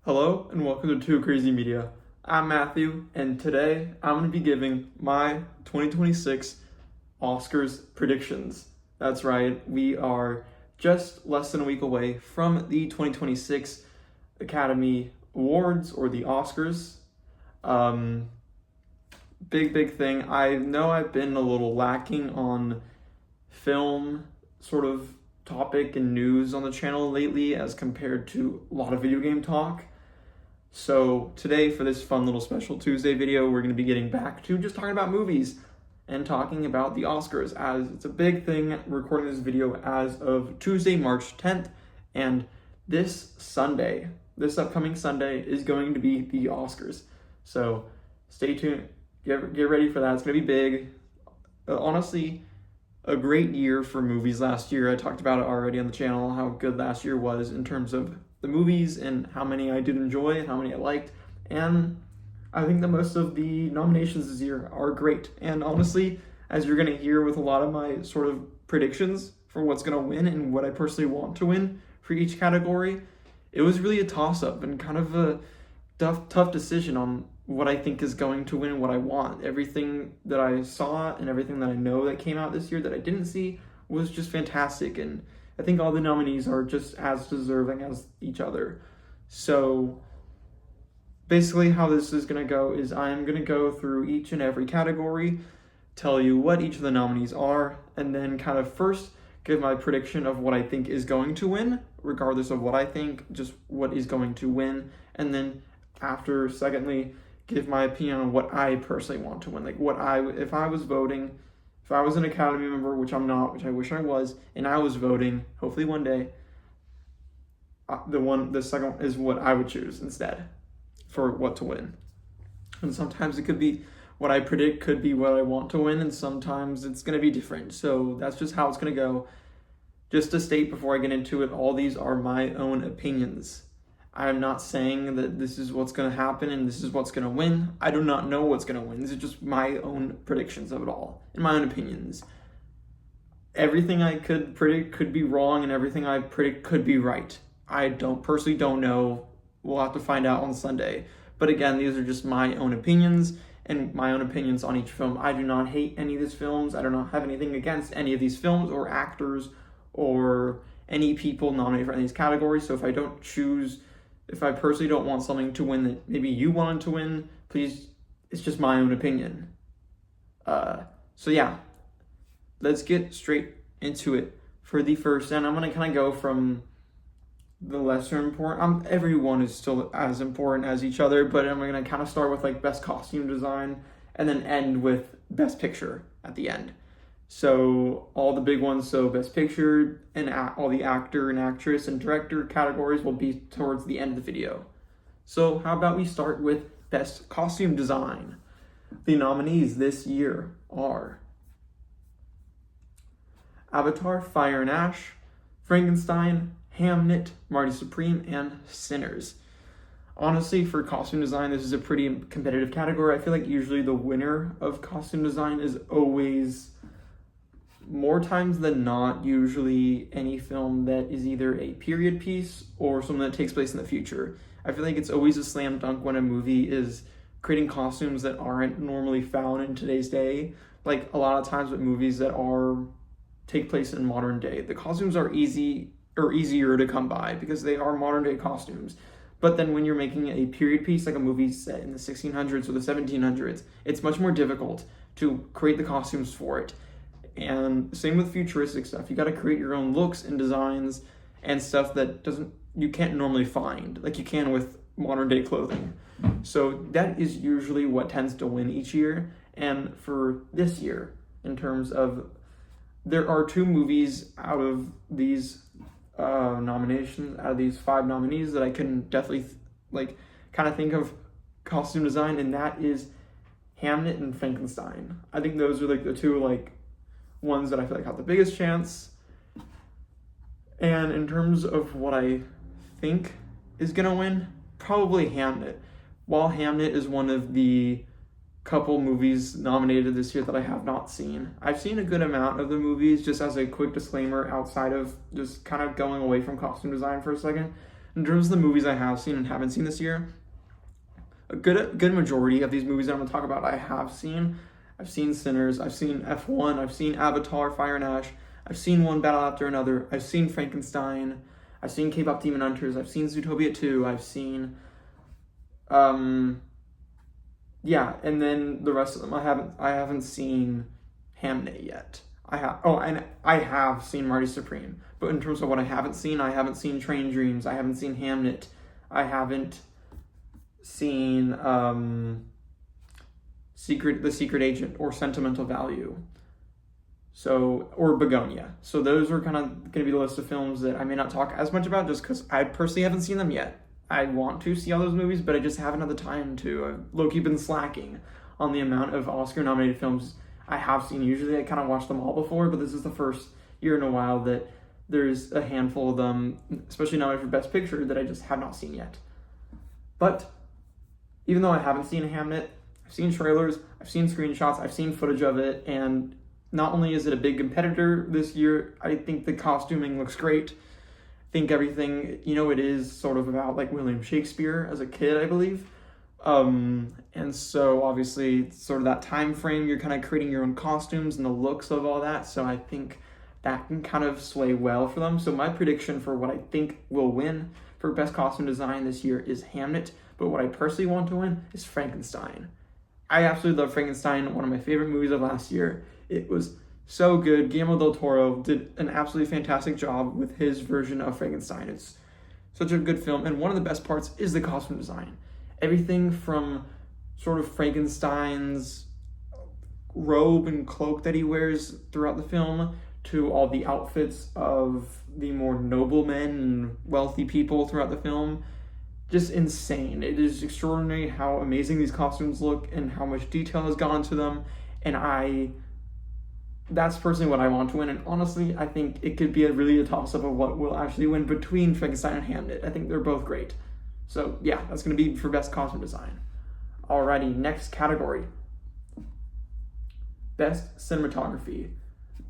Hello and welcome to 2CrazyMedia. I'm Matthew, and today I'm going to be giving my 2026 Oscars predictions. That's right, we are just less than a week away from the 2026 Academy Awards, or the Oscars. Big thing. I know I've been a little lacking on film sort of topic and news on the channel lately as compared to a lot of video game talk. So today, for this fun little special Tuesday video, we're going to be getting back to just talking about movies and talking about the Oscars, as it's a big thing. I'm recording this video as of Tuesday, March 10th, and this upcoming Sunday, is going to be the Oscars. So stay tuned, get ready for that. It's going to be big. Honestly, a great year for movies last year. I talked about it already on the channel, how good last year was in terms of the movies and how many I did enjoy and how many I liked. And I think that most of the nominations this year are great. And honestly, as you're going to hear with a lot of my sort of predictions for what's going to win and what I personally want to win for each category, it was really a toss-up and kind of a tough decision on what I think is going to win and what I want. Everything that I saw and everything that I know that came out this year that I didn't see was just fantastic, and I think all the nominees are just as deserving as each other. So basically how this is going to go is I'm going to go through each and every category, tell you what each of the nominees are, and then kind of first give my prediction of what I think is going to win, regardless of what I think, just what is going to win. And then after, secondly, give my opinion on what I personally want to win. Like if I was voting, if I was an Academy member, which I'm not, which I wish I was, and I was voting, hopefully one day, the second is what I would choose instead for what to win. And sometimes it could be what I predict could be what I want to win, and sometimes it's going to be different. So that's just how it's going to go. Just to state before I get into it, all these are my own opinions. I am not saying that this is what's going to happen and this is what's going to win. I do not know what's going to win. These are just my own predictions of it all, and my own opinions. Everything I could predict could be wrong, and everything I predict could be right. I personally don't know. We'll have to find out on Sunday. But again, these are just my own opinions and my own opinions on each film. I do not hate any of these films. I do not have anything against any of these films or actors or any people nominated for any of these categories. So if I personally don't want something to win that maybe you wanted to win, please, it's just my own opinion. So yeah, let's get straight into it for the first, and I'm going to kind of go from the lesser important. Everyone is still as important as each other, but I'm going to kind of start with like best costume design and then end with best picture at the end. So all the big ones, so best picture and all the actor and actress and director categories will be towards the end of the video. So how about we start with best costume design? The nominees this year are Avatar, Fire and Ash, Frankenstein, Hamnet, Marty Supreme, and Sinners. Honestly, for costume design, this is a pretty competitive category. I feel like usually the winner of costume design is always, more times than not, usually any film that is either a period piece or something that takes place in the future. I feel like it's always a slam dunk when a movie is creating costumes that aren't normally found in today's day. Like a lot of times with movies that take place in modern day, the costumes are easier to come by because they are modern day costumes. But then when you're making a period piece, like a movie set in the 1600s or the 1700s, it's much more difficult to create the costumes for it. And same with futuristic stuff. You got to create your own looks and designs and stuff that you can't normally find, like you can with modern day clothing. So that is usually what tends to win each year. And for this year, in terms of, there are two movies out of these nominations, out of these 5 nominees, that I can definitely kind of think of costume design, and that is Hamnet and Frankenstein. I think those are like the two ones that I feel like have the biggest chance. And in terms of what I think is gonna win, probably Hamnet. While Hamnet is one of the couple movies nominated this year that I have not seen. I've seen a good amount of the movies, just as a quick disclaimer, outside of just kind of going away from costume design for a second. In terms of the movies I have seen and haven't seen this year, a good majority of these movies that I'm going to talk about I have seen. I've seen Sinners, I've seen F1, I've seen Avatar, Fire and Ash, I've seen One Battle After Another, I've seen Frankenstein, I've seen K-pop Demon Hunters, I've seen Zootopia 2, I've seen, and then the rest of them I haven't seen Hamnet yet. And I have seen Marty Supreme, but in terms of what I haven't seen Train Dreams, I haven't seen Hamnet, I haven't seen The Secret Agent or Sentimental Value. Or Begonia. So those are kind of going to be the list of films that I may not talk as much about just because I personally haven't seen them yet. I want to see all those movies, but I just haven't had the time to. I've low-key been slacking on the amount of Oscar-nominated films I have seen. Usually I kind of watched them all before, but this is the first year in a while that there's a handful of them, especially nominated for Best Picture, that I just have not seen yet. But even though I haven't seen Hamnet, I've seen trailers, I've seen screenshots, I've seen footage of it, and not only is it a big competitor this year, I think the costuming looks great. I think everything, it is sort of about like William Shakespeare as a kid, I believe. And so obviously it's sort of that time frame, you're kind of creating your own costumes and the looks of all that. So I think that can kind of sway well for them. So my prediction for what I think will win for Best Costume Design this year is Hamnet. But what I personally want to win is Frankenstein. I absolutely love Frankenstein, one of my favorite movies of last year. It was so good. Guillermo del Toro did an absolutely fantastic job with his version of Frankenstein. It's such a good film, and one of the best parts is the costume design. Everything from sort of Frankenstein's robe and cloak that he wears throughout the film to all the outfits of the more noblemen and wealthy people throughout the film. Just insane. It is extraordinary how amazing these costumes look and how much detail has gone into them. And that's personally what I want to win. And honestly, I think it could be a toss-up of what will actually win between Frankenstein and Hamnet. I think they're both great. So yeah, that's going to be for Best Costume Design. Alrighty, next category. Best Cinematography.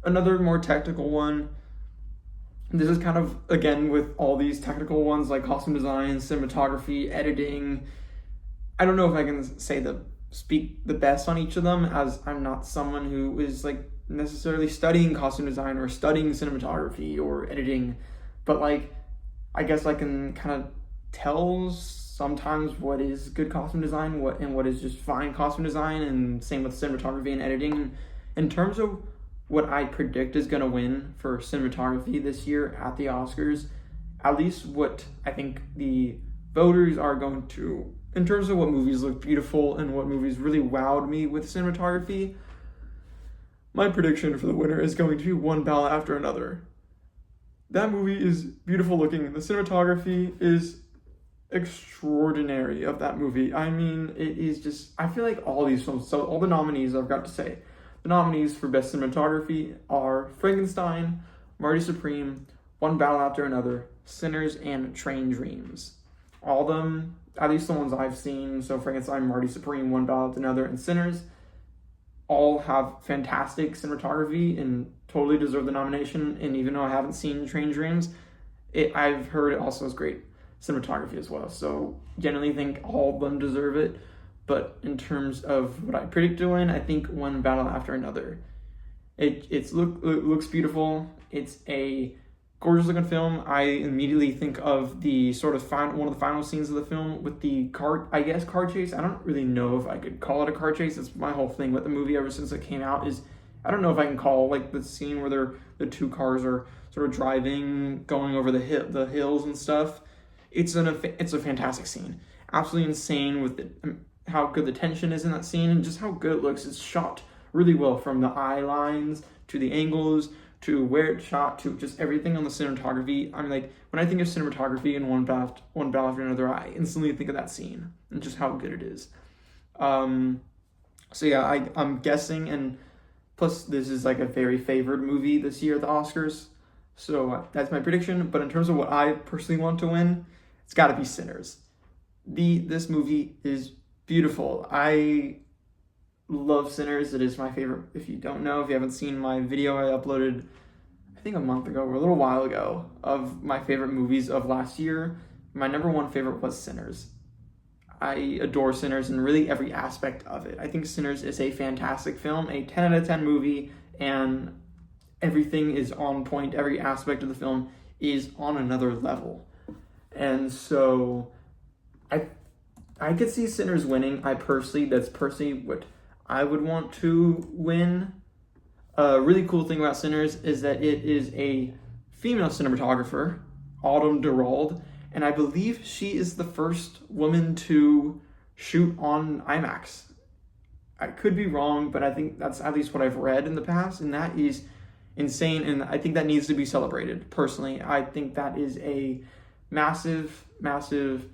Another more technical one. This is kind of, again, with all these technical ones like costume design, cinematography, editing. I don't know if I can speak the best on each of them, as I'm not someone who is like necessarily studying costume design or studying cinematography or editing, but like I guess I can kind of tell sometimes what is good costume design, what is just fine costume design, and same with cinematography and editing. In terms of what I predict is going to win for cinematography this year at the Oscars, at least what I think the voters are going to, in terms of what movies look beautiful and what movies really wowed me with cinematography, my prediction for the winner is going to be One Battle After Another. That movie is beautiful looking. The cinematography is extraordinary of that movie. I mean, it is just, I feel like all these films, so all the nominees I've got to say, the nominees for Best Cinematography are Frankenstein, Marty Supreme, One Battle After Another, Sinners, and Train Dreams. All of them, at least the ones I've seen, so Frankenstein, Marty Supreme, One Battle After Another, and Sinners, all have fantastic cinematography and totally deserve the nomination. And even though I haven't seen Train Dreams, I've heard it also has great cinematography as well. So generally think all of them deserve it. But in terms of what I predict to win, I think One Battle After Another. It looks beautiful. It's a gorgeous looking film. I immediately think of the sort of one of the final scenes of the film with the car chase. I don't really know if I could call it a car chase. That's my whole thing with the movie ever since it came out, is I don't know if I can call like the scene where the two cars are sort of driving, going over the hills and stuff. It's a fantastic scene. Absolutely insane with how good the tension is in that scene and just how good it looks. It's shot really well, from the eye lines to the angles to where it's shot to just everything on the cinematography. I mean, like, when I think of cinematography in One Battle After Another, I instantly think of that scene and just how good it is. So yeah, I'm guessing, and plus this is like a very favored movie this year at the Oscars, so that's my prediction. But in terms of what I personally want to win, it's got to be Sinners. This movie is beautiful. I love Sinners. It is my favorite. If you haven't seen my video I uploaded, I think a month ago or a little while ago, of my favorite movies of last year, my number one favorite was Sinners. I adore Sinners in really every aspect of it. I think Sinners is a fantastic film, a 10 out of 10 movie, and everything is on point. Every aspect of the film is on another level. And so I could see Sinners winning. That's personally what I would want to win. A really cool thing about Sinners is that it is a female cinematographer, Autumn Durald, and I believe she is the first woman to shoot on IMAX. I could be wrong, but I think that's at least what I've read in the past, and that is insane, and I think that needs to be celebrated. Personally, I think that is a massive, massive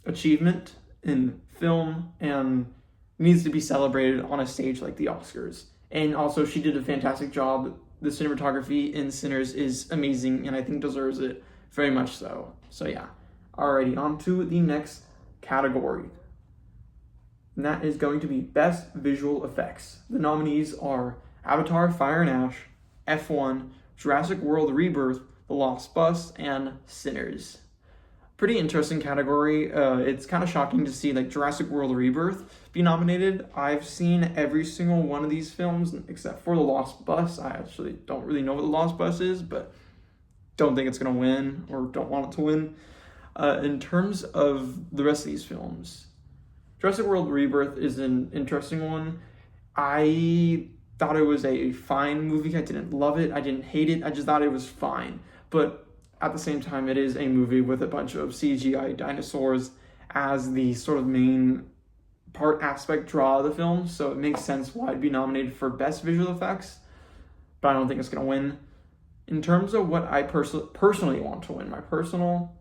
achievement in film and needs to be celebrated on a stage like the Oscars. And also, she did a fantastic job. The cinematography in Sinners is amazing, and I think deserves it very much so. So yeah. Alrighty, on to the next category. And that is going to be Best Visual Effects. The nominees are Avatar, Fire and Ash, F1, Jurassic World Rebirth, The Lost Bus, and Sinners. Pretty interesting category. It's kind of shocking to see like Jurassic World Rebirth be nominated. I've seen every single one of these films except for The Lost Bus. I actually don't really know what The Lost Bus is, but don't think it's going to win or don't want it to win. In terms of the rest of these films, Jurassic World Rebirth is an interesting one. I thought it was a fine movie. I didn't love it. I didn't hate it. I just thought it was fine. But at the same time, it is a movie with a bunch of CGI dinosaurs as the sort of main aspect draw of the film, so it makes sense why it'd be nominated for Best Visual Effects, but I don't think it's going to win. In terms of what I personally want to win, my personal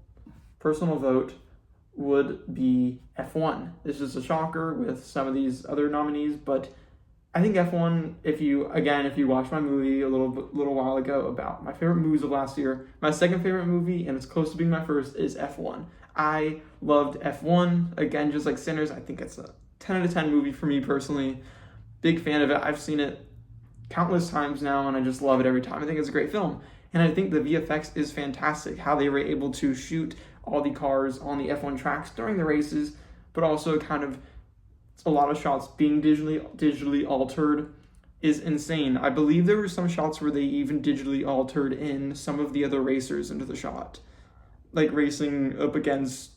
vote would be F1. This is a shocker with some of these other nominees, but I think F1, if you watched my movie a little while ago about my favorite movies of last year, my second favorite movie, and it's close to being my first, is F1. I loved F1. Again, just like Sinners, I think it's a 10 out of 10 movie for me personally. Big fan of it. I've seen it countless times now, and I just love it every time. I think it's a great film. And I think the VFX is fantastic, how they were able to shoot all the cars on the F1 tracks during the races, but also kind of a lot of shots being digitally altered is insane. I believe there were some shots where they even digitally altered in some of the other racers into the shot, like racing up against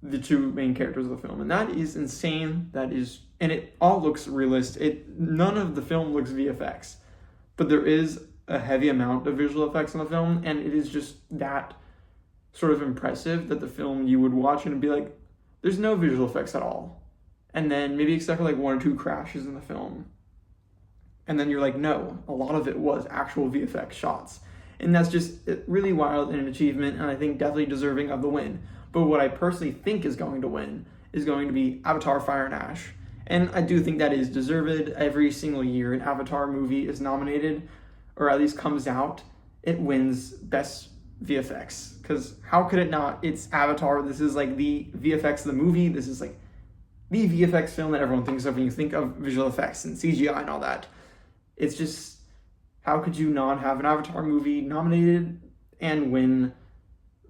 the two main characters of the film, and that is insane. And it all looks realistic. None of the film looks VFX, but there is a heavy amount of visual effects in the film, and it is just that sort of impressive that the film you would watch and be like, there's no visual effects at all. And then maybe except for like one or two crashes in the film. And then you're like, no, a lot of it was actual VFX shots. And that's just really wild and an achievement, and I think definitely deserving of the win. But what I personally think is going to win is going to be Avatar, Fire and Ash. And I do think that is deserved. Every single year an Avatar movie is nominated, or at least comes out, it wins Best VFX. Because how could it not? It's Avatar. This is like the VFX of the movie. This is like the VFX film that everyone thinks of when you think of visual effects and CGI and all that. It's just, how could you not have an Avatar movie nominated and win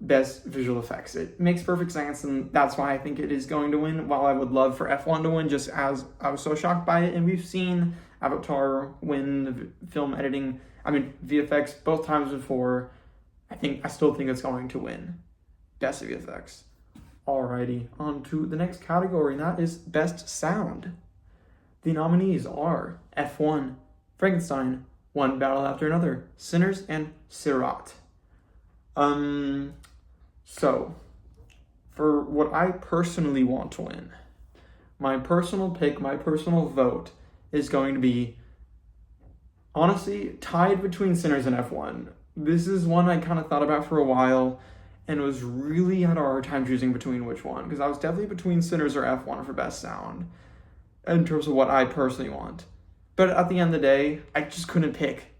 Best Visual Effects? It makes perfect sense, and that's why I think it is going to win, while I would love for F1 to win, just as I was so shocked by it. And we've seen Avatar win film editing, VFX both times before. I still think it's going to win Best VFX. Alrighty, on to the next category, and that is Best Sound. The nominees are F1, Frankenstein, One Battle After Another, Sinners, and Sirat. So, for what I personally want to win, my personal pick, my personal vote is going to be, honestly, tied between Sinners and F1. This is one I kind of thought about for a while, and was really had a hard time choosing between which one, because I was definitely between Sinners or F1 for Best Sound, in terms of what I personally want. But at the end of the day, I just couldn't pick.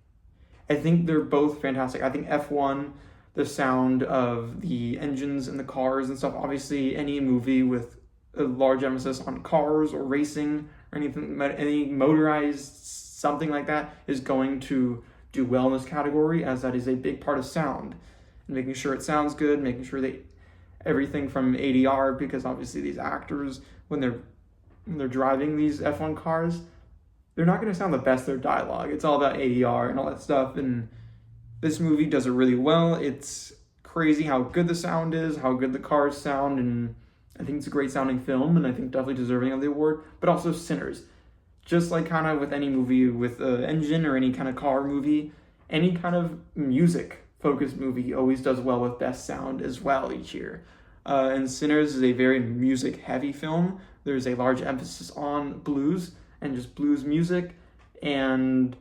I think they're both fantastic. I think F1, the sound of the engines and the cars and stuff, obviously any movie with a large emphasis on cars or racing or anything, any motorized something like that, is going to do well in this category, as that is a big part of sound. And making sure it sounds good, making sure they everything from ADR, because obviously these actors, when they're driving these F1 cars, they're not going to sound the best their dialogue. It's all about ADR and all that stuff, and this movie does it really well. It's crazy how good the sound is, how good the cars sound, and I think it's a great sounding film, and I think definitely deserving of the award. But also Sinners. Just like kind of with any movie with an engine or any kind of car movie, any kind of music-focused movie always does well with best sound as well each year. And Sinners is a very music-heavy film. There's a large emphasis on blues and just blues music, and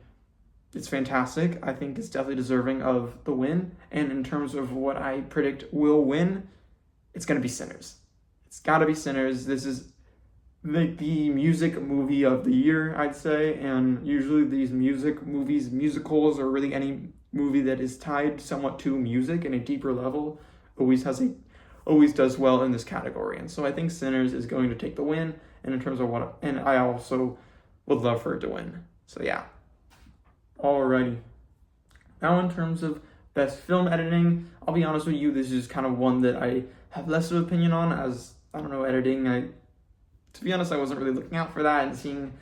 it's fantastic. I think it's definitely deserving of the win. And in terms of what I predict will win, it's going to be Sinners. It's got to be Sinners. This is like the music movie of the year, I'd say. And usually these music movies, musicals, or really any movie that is tied somewhat to music in a deeper level, always does well in this category. And so I think Sinners is going to take the win. And in terms of and I also would love for it to win. So yeah. Alrighty. Now in terms of best film editing, I'll be honest with you, this is kind of one that I have less of an opinion on, as I don't know, editing. To be honest, I wasn't really looking out for that and seeing,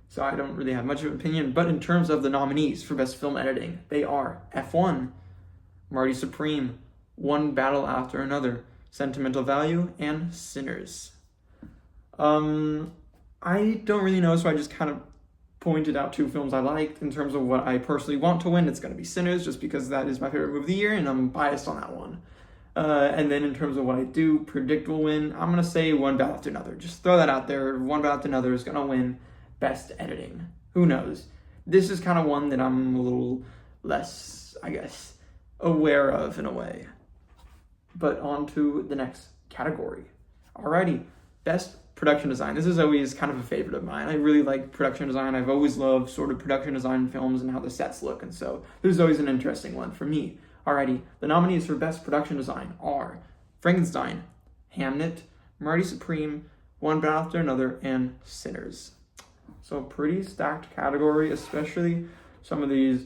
so I don't really have much of an opinion. But in terms of the nominees for best film editing, they are F1, Marty Supreme, One Battle After Another, Sentimental Value, and Sinners. I don't really know, so I just kind of pointed out two films I liked. In terms of what I personally want to win, it's going to be Sinners, just because that is my favorite movie of the year, and I'm biased on that one. And then in terms of what I do predict will win, I'm going to say One Battle After Another. Just throw that out there. One Battle After Another is going to win best editing. Who knows? This is kind of one that I'm a little less, I guess, aware of in a way. But on to the next category. Alrighty, best production design. This is always kind of a favorite of mine. I really like production design. I've always loved sort of production design films and how the sets look, and so this is always an interesting one for me. Alrighty, the nominees for best production design are Frankenstein, Hamnet, Marty Supreme, One Battle After Another, and Sinners. So pretty stacked category, especially some of these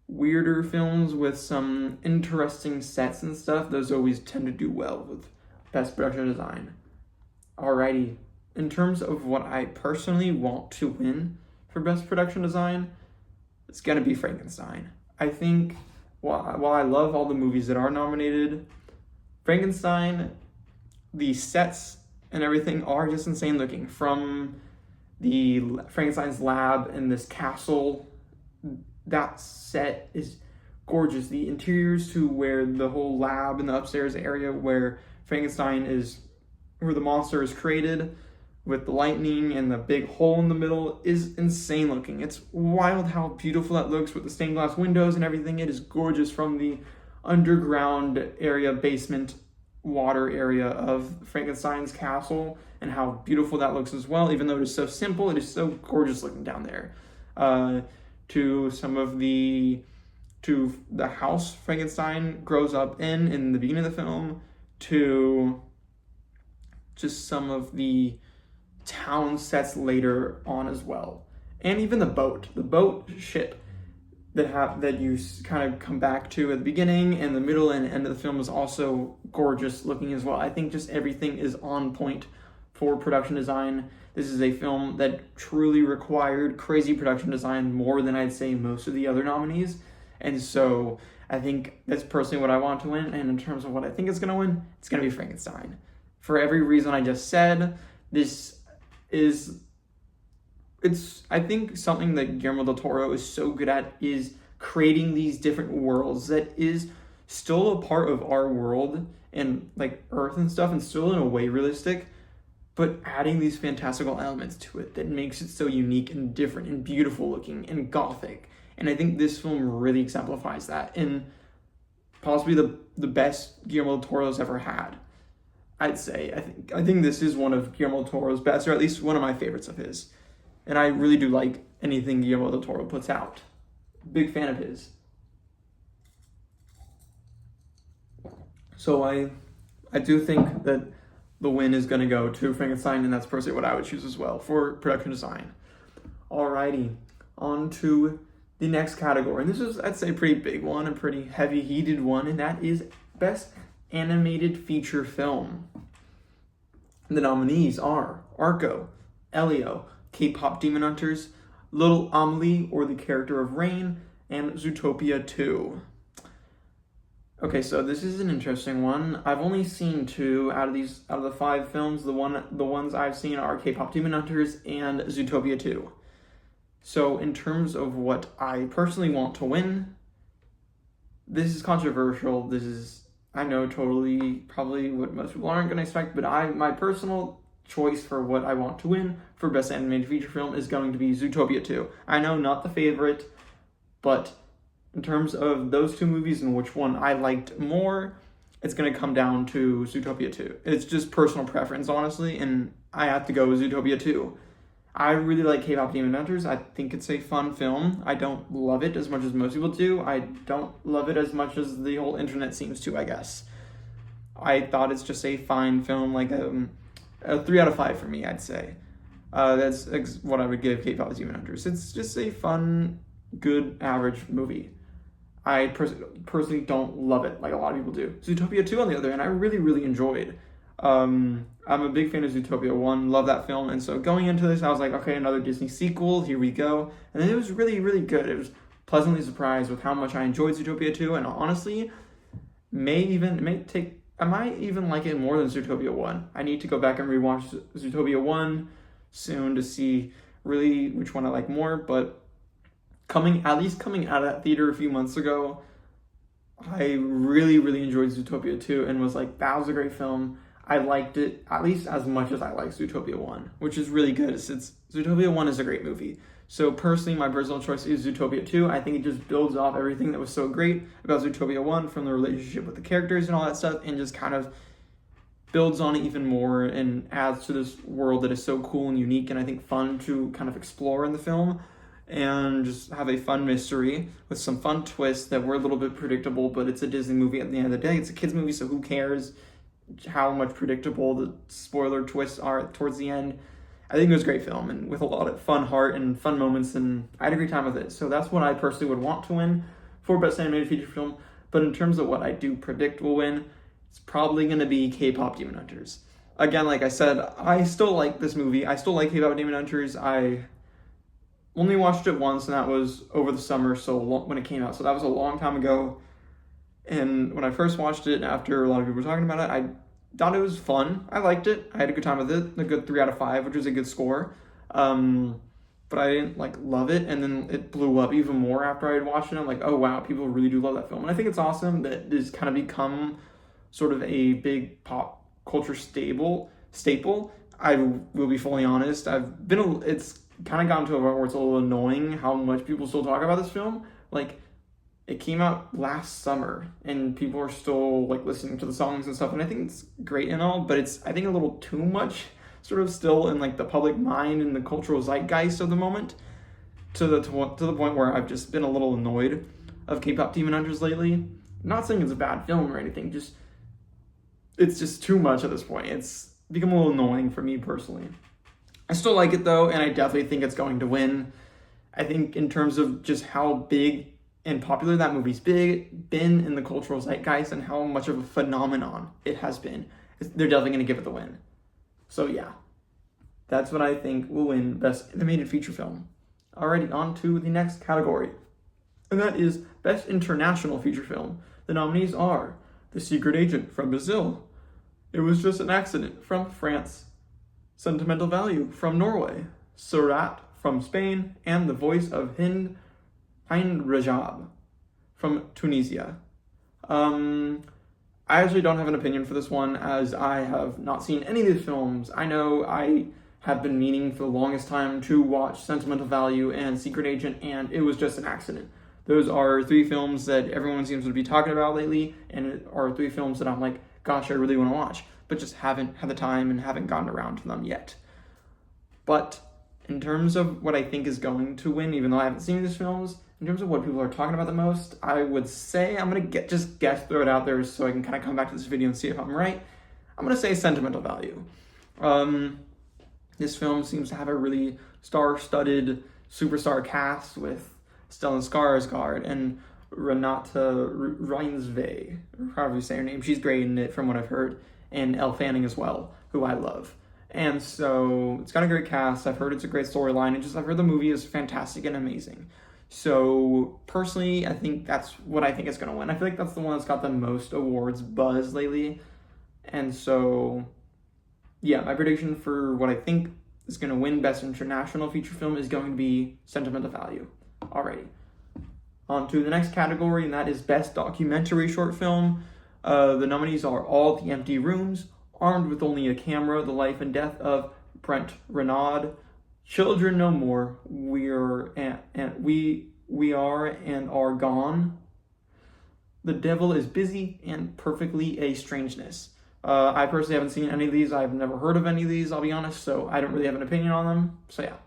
weirder films with some interesting sets and stuff. Those always tend to do well with best production design. Alrighty, in terms of what I personally want to win for best production design, it's gonna be Frankenstein. I think while I love all the movies that are nominated, Frankenstein, the sets and everything are just insane looking. From the Frankenstein's lab and this castle, that set is gorgeous. The interiors to where the whole lab and the upstairs area where Frankenstein is, where the monster is created, with the lightning and the big hole in the middle, is insane looking. It's wild how beautiful that looks with the stained glass windows and everything. It is gorgeous from the underground area, basement water area of Frankenstein's castle, and how beautiful that looks as well. Even though it is so simple, it is so gorgeous looking down there. To the house Frankenstein grows up in the beginning of the film, to just some of the town sets later on as well, and even the boat ship that you kind of come back to at the beginning and the middle and end of the film is also gorgeous looking as well. I think just everything is on point for production design. This is a film that truly required crazy production design more than I'd say most of the other nominees, and so I think that's personally what I want to win. And in terms of what I think is going to win, it's going to be Frankenstein. For every reason I just said, I think something that Guillermo del Toro is so good at is creating these different worlds that is still a part of our world and like Earth and stuff, and still in a way realistic, but adding these fantastical elements to it that makes it so unique and different and beautiful looking and gothic. And I think this film really exemplifies that, and possibly the best Guillermo del Toro's ever had, I'd say. I think this is one of Guillermo del Toro's best, or at least one of my favorites of his. And I really do like anything Guillermo del Toro puts out. Big fan of his. So I do think that the win is going to go to Frankenstein, and that's personally what I would choose as well for production design. Alrighty, on to the next category. And this is, I'd say, a pretty big one, a pretty heavy-heated one, and that is best Animated Feature Film. The nominees are Arco, Elio, K-Pop Demon Hunters, Little Amelie or the Character of Rain, and Zootopia 2. Okay, so this is an interesting one. I've only seen 2 out of the 5 films. The ones I've seen are K-Pop Demon Hunters and Zootopia 2. So in terms of what I personally want to win, this is controversial. This is, I know, totally probably what most people aren't going to expect, but my personal choice for what I want to win for Best Animated Feature Film is going to be Zootopia 2. I know, not the favorite, but in terms of those 2 movies and which one I liked more, it's going to come down to Zootopia 2. It's just personal preference, honestly, and I have to go with Zootopia 2. I really like K-Pop Demon Hunters. I think it's a fun film. I don't love it as much as most people do. I don't love it as much as the whole internet seems to, I guess. I thought it's just a fine film, like a 3 out of 5 for me, I'd say. That's what I would give K-Pop Demon Hunters. It's just a fun, good, average movie. I personally don't love it like a lot of people do. Zootopia 2, on the other hand, I really, really enjoyed. I'm a big fan of Zootopia 1, love that film, and so going into this, I was like, okay, another Disney sequel, here we go. And it was really, really good. It was pleasantly surprised with how much I enjoyed Zootopia 2, and honestly, I might even like it more than Zootopia 1. I need to go back and rewatch Zootopia 1 soon to see really which one I like more, but coming out of that theater a few months ago, I really, really enjoyed Zootopia 2 and was like, that was a great film. I liked it at least as much as I like Zootopia 1, which is really good since Zootopia 1 is a great movie. So personally, my personal choice is Zootopia 2. I think it just builds off everything that was so great about Zootopia 1, from the relationship with the characters and all that stuff, and just kind of builds on it even more and adds to this world that is so cool and unique and I think fun to kind of explore in the film, and just have a fun mystery with some fun twists that were a little bit predictable, but it's a Disney movie at the end of the day. It's a kid's movie, so who cares how much predictable the spoiler twists are towards the end. I think it was a great film, and with a lot of fun heart and fun moments, and I had a great time with it. So that's what I personally would want to win for Best Animated Feature Film. But in terms of what I do predict will win, it's probably going to be K-Pop Demon Hunters. Again, like I said, I still like this movie. I still like K-Pop Demon Hunters. I only watched it once, and that was over the summer, when it came out. So that was a long time ago. And when I first watched it, after a lot of people were talking about it, I thought it was fun. I liked it. I had a good time with it. A good 3 out of 5, which was a good score. But I didn't love it, and then it blew up even more after I had watched it. I'm like, oh wow, people really do love that film. And I think it's awesome that it's kind of become sort of a big pop culture staple. I will be fully honest. It's kind of gotten to a point where it's a little annoying how much people still talk about this film. It came out last summer and people are still listening to the songs and stuff, and I think it's great and all, but it's, I think, a little too much sort of still in the public mind and the cultural zeitgeist of the moment, to the point where I've just been a little annoyed of K-Pop Demon Hunters lately. I'm not saying it's a bad film or anything, it's just too much at this point. It's become a little annoying for me personally. I still like it though, and I definitely think it's going to win. I think in terms of just how big and popular that movie's been in the cultural zeitgeist and how much of a phenomenon it has been, they're definitely going to give it the win. So yeah, that's what I think will win Best Animated Feature Film. Alrighty, on to the next category, and that is Best International Feature Film. The nominees are The Secret Agent from Brazil, It Was Just an Accident from France, Sentimental Value from Norway, Surat from Spain, and The Voice of Hind Rajab from Tunisia. I actually don't have an opinion for this one, as I have not seen any of these films. I know I have been meaning for the longest time to watch Sentimental Value and Secret Agent, and It Was Just an Accident. Those are 3 films that everyone seems to be talking about lately, and it are 3 films that I'm like, gosh, I really want to watch, but just haven't had the time and haven't gotten around to them yet. But in terms of what I think is going to win, even though I haven't seen these films, in terms of what people are talking about the most, I would say, I'm going to throw it out there so I can kind of come back to this video and see if I'm right. I'm going to say Sentimental Value. This film seems to have a really star-studded superstar cast with Stellan Skarsgård and Renata Reinsve, or however you say her name. She's great in it from what I've heard, and Elle Fanning as well, who I love. And so it's got a great cast. I've heard it's a great storyline, and I've heard the movie is fantastic and amazing. So personally, I think that's what I think is going to win. I feel like that's the one that's got the most awards buzz lately. And so, yeah, my prediction for what I think is going to win Best International Feature Film is going to be Sentimental Value. Alrighty. On to the next category, and that is Best Documentary Short Film. The nominees are All the Empty Rooms, Armed with Only a Camera, The Life and Death of Brent Renaud, Children No More, We Are and Are Gone, The Devil is Busy, and Perfectly a Strangeness. I personally haven't seen any of these. I've never heard of any of these, I'll be honest, so I don't really have an opinion on them. So yeah.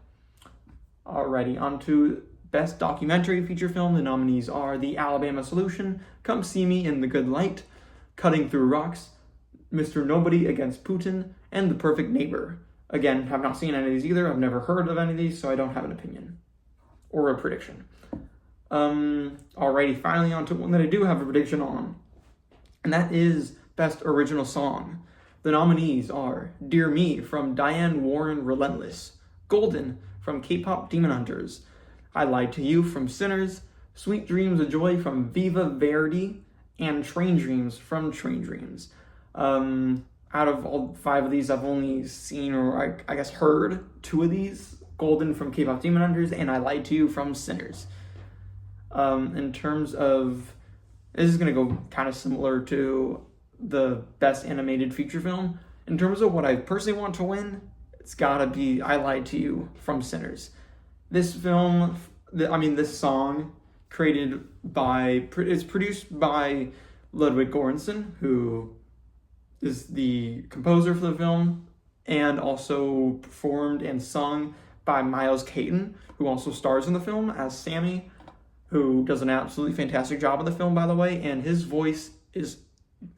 Alrighty, on to Best Documentary Feature Film. The nominees are The Alabama Solution, Come See Me in the Good Light, Cutting Through Rocks, Mr. Nobody Against Putin, and The Perfect Neighbor. Again, have not seen any of these either. I've never heard of any of these, so I don't have an opinion or a prediction. Alrighty, finally on to one that I do have a prediction on, and that is Best Original Song. The nominees are Dear Me from Diane Warren Relentless, Golden from K-Pop Demon Hunters, I Lied to You from Sinners, Sweet Dreams of Joy from Viva Verdi, and Train Dreams from Train Dreams. Out of all 5 of these, I've only seen, or I guess heard, 2 of these, Golden from K-Pop Demon Hunters and I Lied to You from Sinners. In terms of, this is going to go kind of similar to the Best Animated Feature Film. In terms of what I personally want to win, it's gotta be I Lied to You from Sinners. This film, this song, it's produced by Ludwig Göransson, who is the composer for the film, and also performed and sung by Miles Caton, who also stars in the film as Sammy, who does an absolutely fantastic job in the film, by the way, and his voice is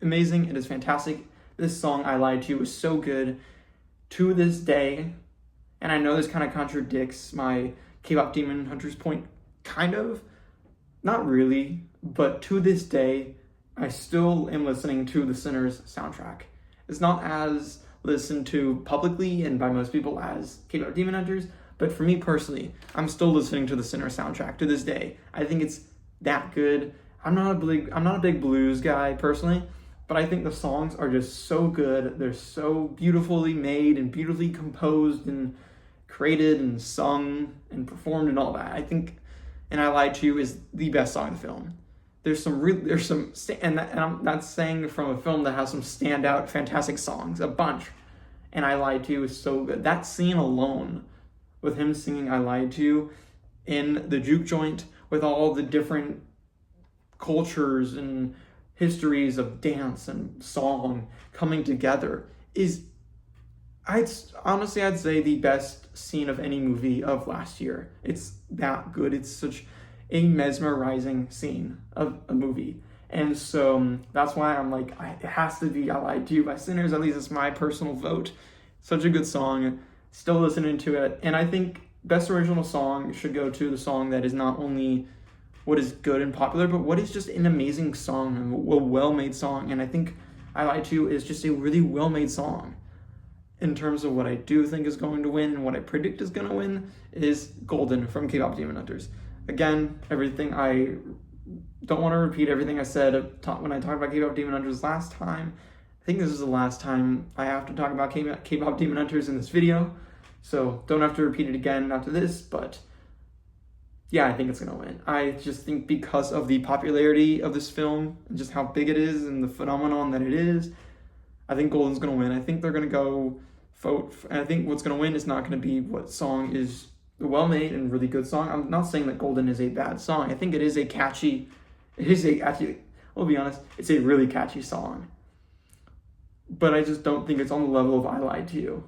amazing. It is fantastic. This song, I Lied to You, is so good to this day, and I know this kind of contradicts my K-Pop Demon Hunters point, kind of. Not really, but to this day, I still am listening to the Sinners soundtrack. It's not as listened to publicly and by most people as K-Pop Demon Hunters, but for me personally, I'm still listening to the Sinners soundtrack to this day. I think it's that good. I'm not a big blues guy personally, but I think the songs are just so good. They're so beautifully made and beautifully composed and created and sung and performed and all that. I think And I Lied to You is the best song in the film. And I'm not saying from a film that has some standout fantastic songs, a bunch. And I Lied to You is so good. That scene alone, with him singing I Lied to You in the juke joint with all the different cultures and histories of dance and song coming together, is, I'd say the best scene of any movie of last year. It's that good. It's such a mesmerizing scene of a movie. And so that's why I'm like, it has to be I Lied to You by Sinners. At least it's my personal vote. Such a good song. Still listening to it. And I think Best Original Song should go to the song that is not only what is good and popular, but what is just an amazing song, a well-made song. And I think I Lied to You is just a really well-made song. In terms of what I do think is going to win and what I predict is going to win is Golden from K-Pop Demon Hunters. Again, I don't want to repeat everything I said when I talked about K-Pop Demon Hunters last time. I think this is the last time I have to talk about K-Pop Demon Hunters in this video, so don't have to repeat it again after this, but yeah, I think it's going to win. I just think because of the popularity of this film and just how big it is and the phenomenon that it is, I think Golden's going to win. I think they're going to go vote. And I think what's going to win is not going to be what song is a well-made and really good song. I'm not saying that Golden is a bad song. I think it is I'll be honest, it's a really catchy song. But I just don't think it's on the level of I Lied to You.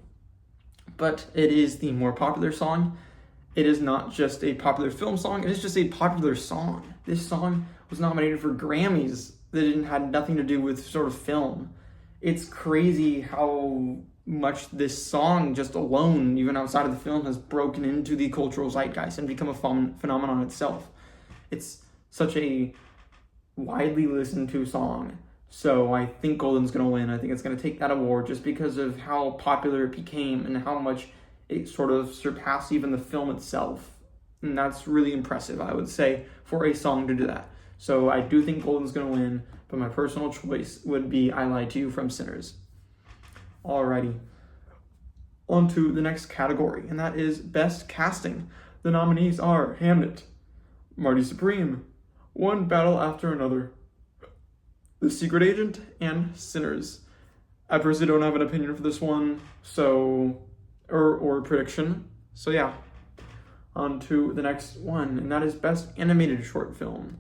But it is the more popular song. It is not just a popular film song. It is just a popular song. This song was nominated for Grammys that had nothing to do with sort of film. It's crazy how much this song just alone, even outside of the film, has broken into the cultural zeitgeist and become a phenomenon itself. It's such a widely listened to song. So I think Golden's going to win. I think it's going to take that award just because of how popular it became and how much it sort of surpassed even the film itself. And that's really impressive, I would say, for a song to do that. So I do think Golden's going to win, but my personal choice would be I Lied to You from Sinners. Alrighty. On to the next category, and that is Best Casting. The nominees are Hamnet, Marty Supreme, One Battle After Another, The Secret Agent, and Sinners. I personally don't have an opinion for this one, or prediction. So yeah, on to the next one, and that is Best Animated Short Film.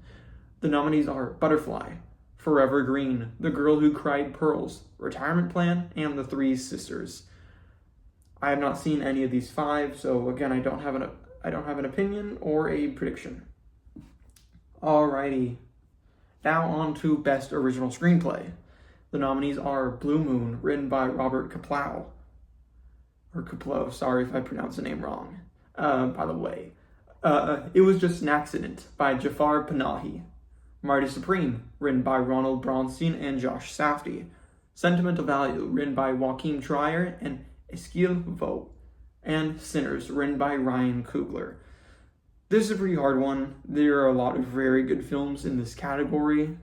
The nominees are Butterfly, Forever Green, The Girl Who Cried Pearls, Retirement Plan, and The Three Sisters. I have not seen any of these 5, so again, I don't have an opinion or a prediction. Alrighty, now on to Best Original Screenplay. The nominees are Blue Moon, written by Robert Kaplow, or Kaplow, sorry if I pronounced the name wrong, by the way. It Was Just an Accident by Jafar Panahi. Marty Supreme, written by Ronald Bronstein and Josh Safdie. Sentimental Value, written by Joaquin Trier and Eskil Vogt. And Sinners, written by Ryan Coogler. This is a pretty hard one. There are a lot of very good films in this category.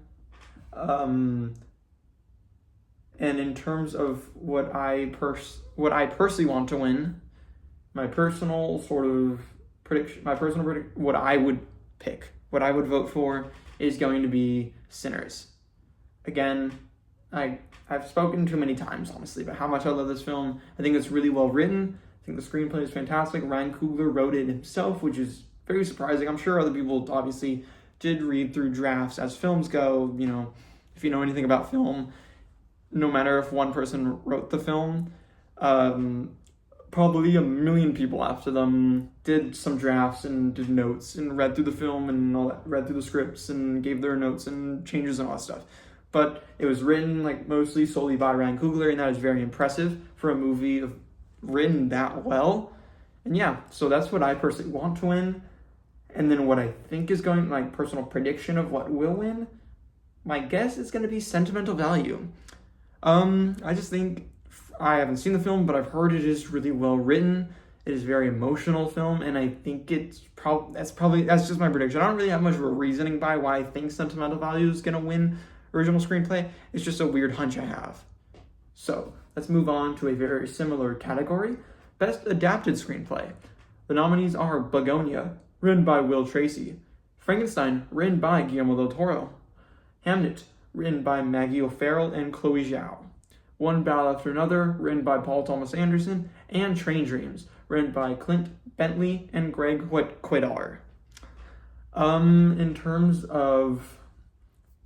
And in terms of what I personally want to win, what I would pick, what I would vote for is going to be Sinners. Again, I've spoken too many times, honestly, about how much I love this film. I think it's really well written. I think the screenplay is fantastic. Ryan Coogler wrote it himself, which is very surprising. I'm sure other people obviously did read through drafts as films go. You know, if you know anything about film, no matter if one person wrote the film, probably a million people after them did some drafts and did notes and read through the film and all that, read through the scripts and gave their notes and changes and all that stuff. But it was written mostly solely by Ryan Coogler, and that is very impressive for a movie written that well. And yeah, so that's what I personally want to win. And then what I think is going, personal prediction of what will win, my guess is going to be Sentimental Value. I just think, I haven't seen the film, but I've heard it is really well written. It is a very emotional film, and I think that's just my prediction. I don't really have much of a reasoning by why I think Sentimental Value is going to win original screenplay. It's just a weird hunch I have. So let's move on to a very similar category, Best Adapted Screenplay. The nominees are Begonia, written by Will Tracy, Frankenstein, written by Guillermo del Toro, Hamnet, written by Maggie O'Farrell and Chloe Zhao, One Battle After Another, written by Paul Thomas Anderson, and Train Dreams, written by Clint Bentley and Greg Quidar. In terms of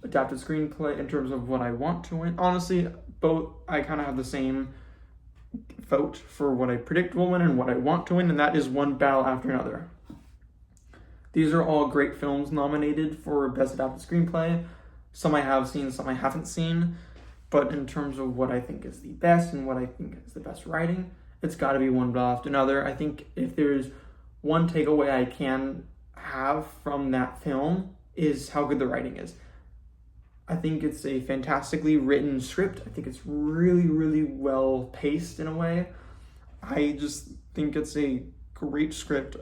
adapted screenplay, in terms of what I want to win, honestly, both, I kind of have the same vote for what I predict will win and what I want to win, and that is One Battle After Another. These are all great films nominated for Best Adapted Screenplay. Some I have seen, some I haven't seen. But in terms of what I think is the best and what I think is the best writing, it's got to be One Battle After Another. I think if there's one takeaway I can have from that film is how good the writing is. I think it's a fantastically written script. I think it's really, really well paced in a way. I just think it's a great script.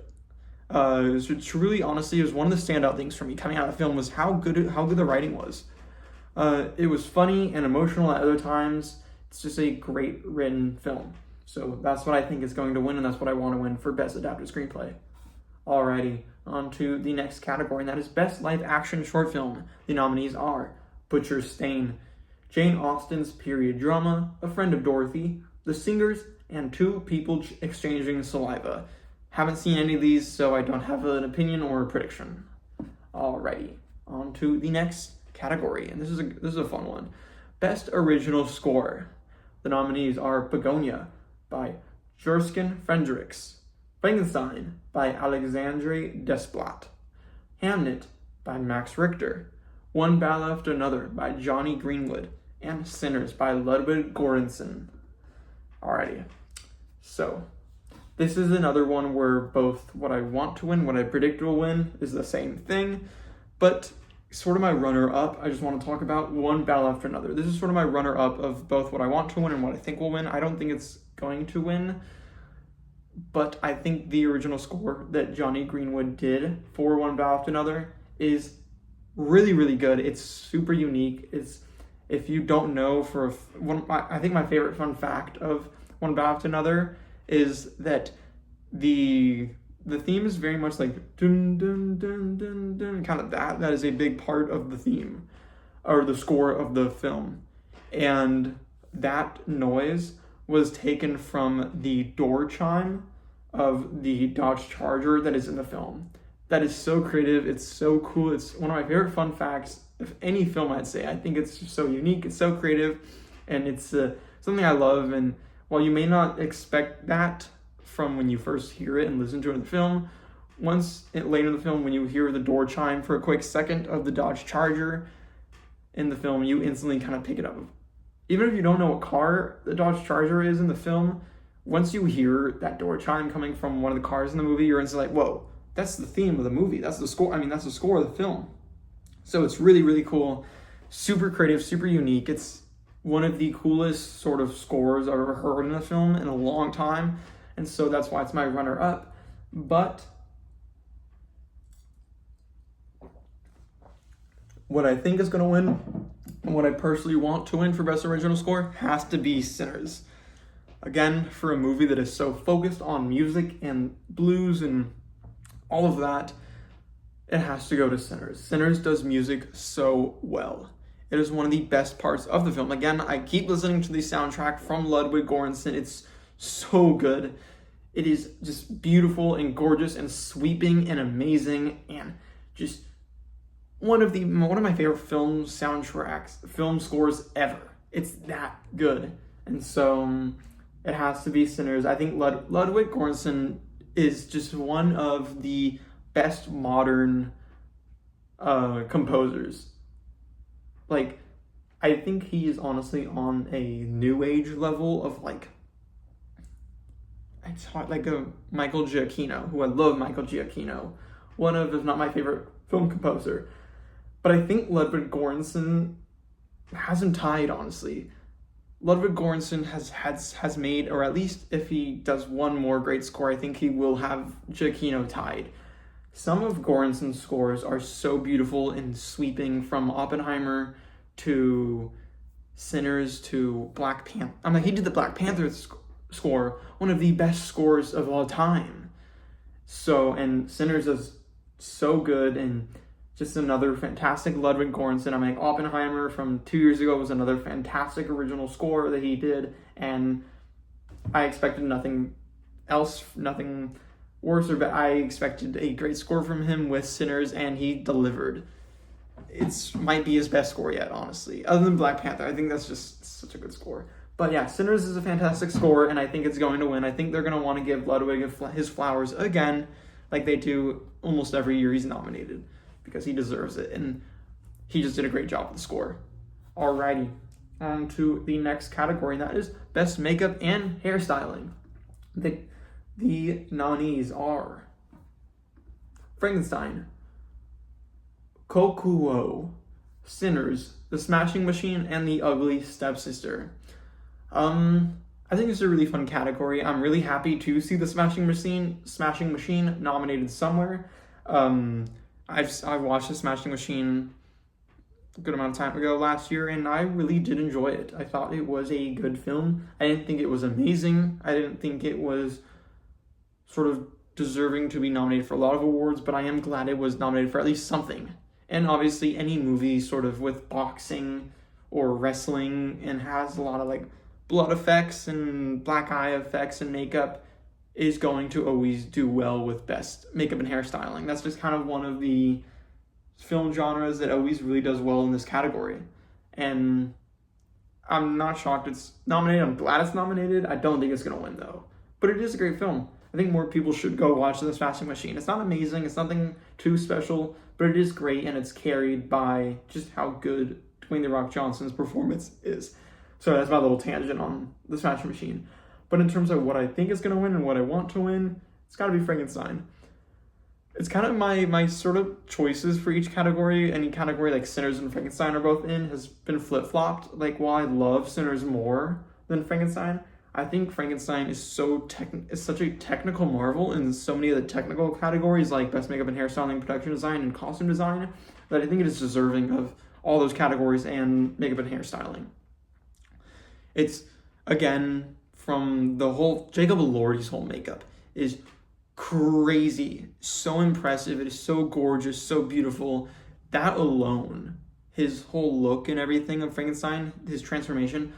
It's really, honestly, it was one of the standout things for me coming out of the film was how good the writing was. It was funny and emotional at other times. It's just a great written film. So that's what I think is going to win, and that's what I want to win for Best Adapted Screenplay. Alrighty, on to the next category, and that is Best Live Action Short Film. The nominees are Butcher's Stain, Jane Austen's period drama, A Friend of Dorothy, The Singers, and Two People Exchanging Saliva. Haven't seen any of these, so I don't have an opinion or a prediction. Alrighty, on to the next category, and this is a fun one. Best Original Score. The nominees are Begonia by Jurgen Fredericks, Frankenstein by Alexandre Desplat, Hamnet by Max Richter, One Battle After Another by Johnny Greenwood, and Sinners by Ludwig Göransson. Alrighty, so this is another one where both what I want to win, what I predict will win, is the same thing, but sort of my runner-up, I just want to talk about One Battle After Another. This is sort of my runner-up of both what I want to win and what I think will win. I don't think it's going to win, but I think the original score that Johnny Greenwood did for One Battle After Another is really, really good. It's super unique. It's, if you don't know, I think my favorite fun fact of One Battle After Another is that the theme is very much like dun dun dun dun dun, kind of that. That is a big part of the theme or the score of the film, and that noise was taken from the door chime of the Dodge Charger that is in the film. That is so creative. It's so cool. It's one of my favorite fun facts of any film, I'd say. I think it's just so unique. It's so creative, and it's something I love. And while you may not expect that from when you first hear it and listen to it in the film, later in the film, when you hear the door chime for a quick second of the Dodge Charger in the film, you instantly kind of pick it up. Even if you don't know what car the Dodge Charger is in the film, once you hear that door chime coming from one of the cars in the movie, you're instantly like, whoa, that's the theme of the movie. That's the score. I mean, that's the score of the film. So it's really, really cool. Super creative, super unique. It's one of the coolest sort of scores I've ever heard in a film in a long time. And so that's why it's my runner-up. But what I think is going to win, and what I personally want to win for Best Original Score, has to be Sinners. Again, for a movie that is so focused on music and blues and all of that, it has to go to Sinners. Sinners does music so well. It is one of the best parts of the film. Again, I keep listening to the soundtrack from Ludwig Göransson. It's so good. It is just beautiful and gorgeous and sweeping and amazing, and just one of my favorite film scores ever. It's that good. And so it has to be Sinners. I think Ludwig Göransson is just one of the best modern composers. Like, I think he is honestly on a new age level of like a Michael Giacchino, who I love. Michael Giacchino, one of, if not my favorite film composer. But I think Ludwig Göransson has him tied, honestly. Ludwig Göransson has made, or at least if he does one more great score, I think he will have Giacchino tied. Some of Göransson's scores are so beautiful and sweeping, from Oppenheimer to Sinners to Black Panther. I mean, he did the Black Panther score, one of the best scores of all time. So, and Sinners is so good, and just another fantastic Ludwig Göransson. I mean, Oppenheimer from 2 years ago was another fantastic original score that he did, and I expected nothing else, nothing worse or better. I expected a great score from him with Sinners, and he delivered. It might be his best score yet, honestly. Other than Black Panther, I think that's just such a good score. But yeah, Sinners is a fantastic score, and I think it's going to win. I think they're going to want to give Ludwig his flowers again, like they do almost every year he's nominated, because he deserves it, and he just did a great job with the score. Alrighty, on to the next category, and that is Best Makeup and Hairstyling. The nominees are Frankenstein, Kokuo, Sinners, The Smashing Machine, and The Ugly Stepsister. I think it's a really fun category. I'm really happy to see The Smashing Machine nominated somewhere. I watched The Smashing Machine a good amount of time ago last year, and I really did enjoy it. I thought it was a good film. I didn't think it was amazing. I didn't think it was sort of deserving to be nominated for a lot of awards, but I am glad it was nominated for at least something. And obviously any movie sort of with boxing or wrestling and has a lot of like blood effects and black eye effects and makeup is going to always do well with Best Makeup and Hairstyling. That's just kind of one of the film genres that always really does well in this category. And I'm not shocked it's nominated. I'm glad it's nominated. I don't think it's going to win, though. But it is a great film. I think more people should go watch The Smashing Machine. It's not amazing. It's nothing too special, but it is great, and it's carried by just how good Dwayne The Rock Johnson's performance is. So that's my little tangent on The Smashing Machine. But in terms of what I think is going to win and what I want to win, it's got to be Frankenstein. it's kind of my sort of choices for each category. Any category like Sinners and Frankenstein are both in has been flip-flopped. Like, while I love Sinners more than Frankenstein, I think Frankenstein is is such a technical marvel in so many of the technical categories, like best makeup and hairstyling, production design, and costume design, that I think it is deserving of all those categories and makeup and hairstyling. It's, again, from the whole, Jacob Elordi's whole makeup is crazy, so impressive. It is so gorgeous, so beautiful. That alone, his whole look and everything of Frankenstein, his transformation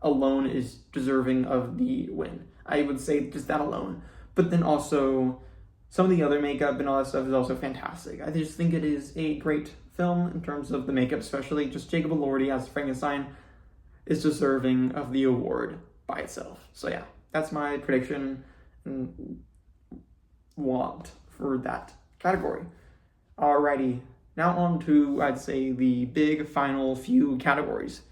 alone is deserving of the win. I would say just that alone. But then also, some of the other makeup and all that stuff is also fantastic. I just think it is a great film in terms of the makeup, especially. Just Jacob Elordi as Frankenstein is deserving of the award by itself. So yeah, that's my prediction and want for that category. Alrighty, now on to, I'd say, the big final few categories.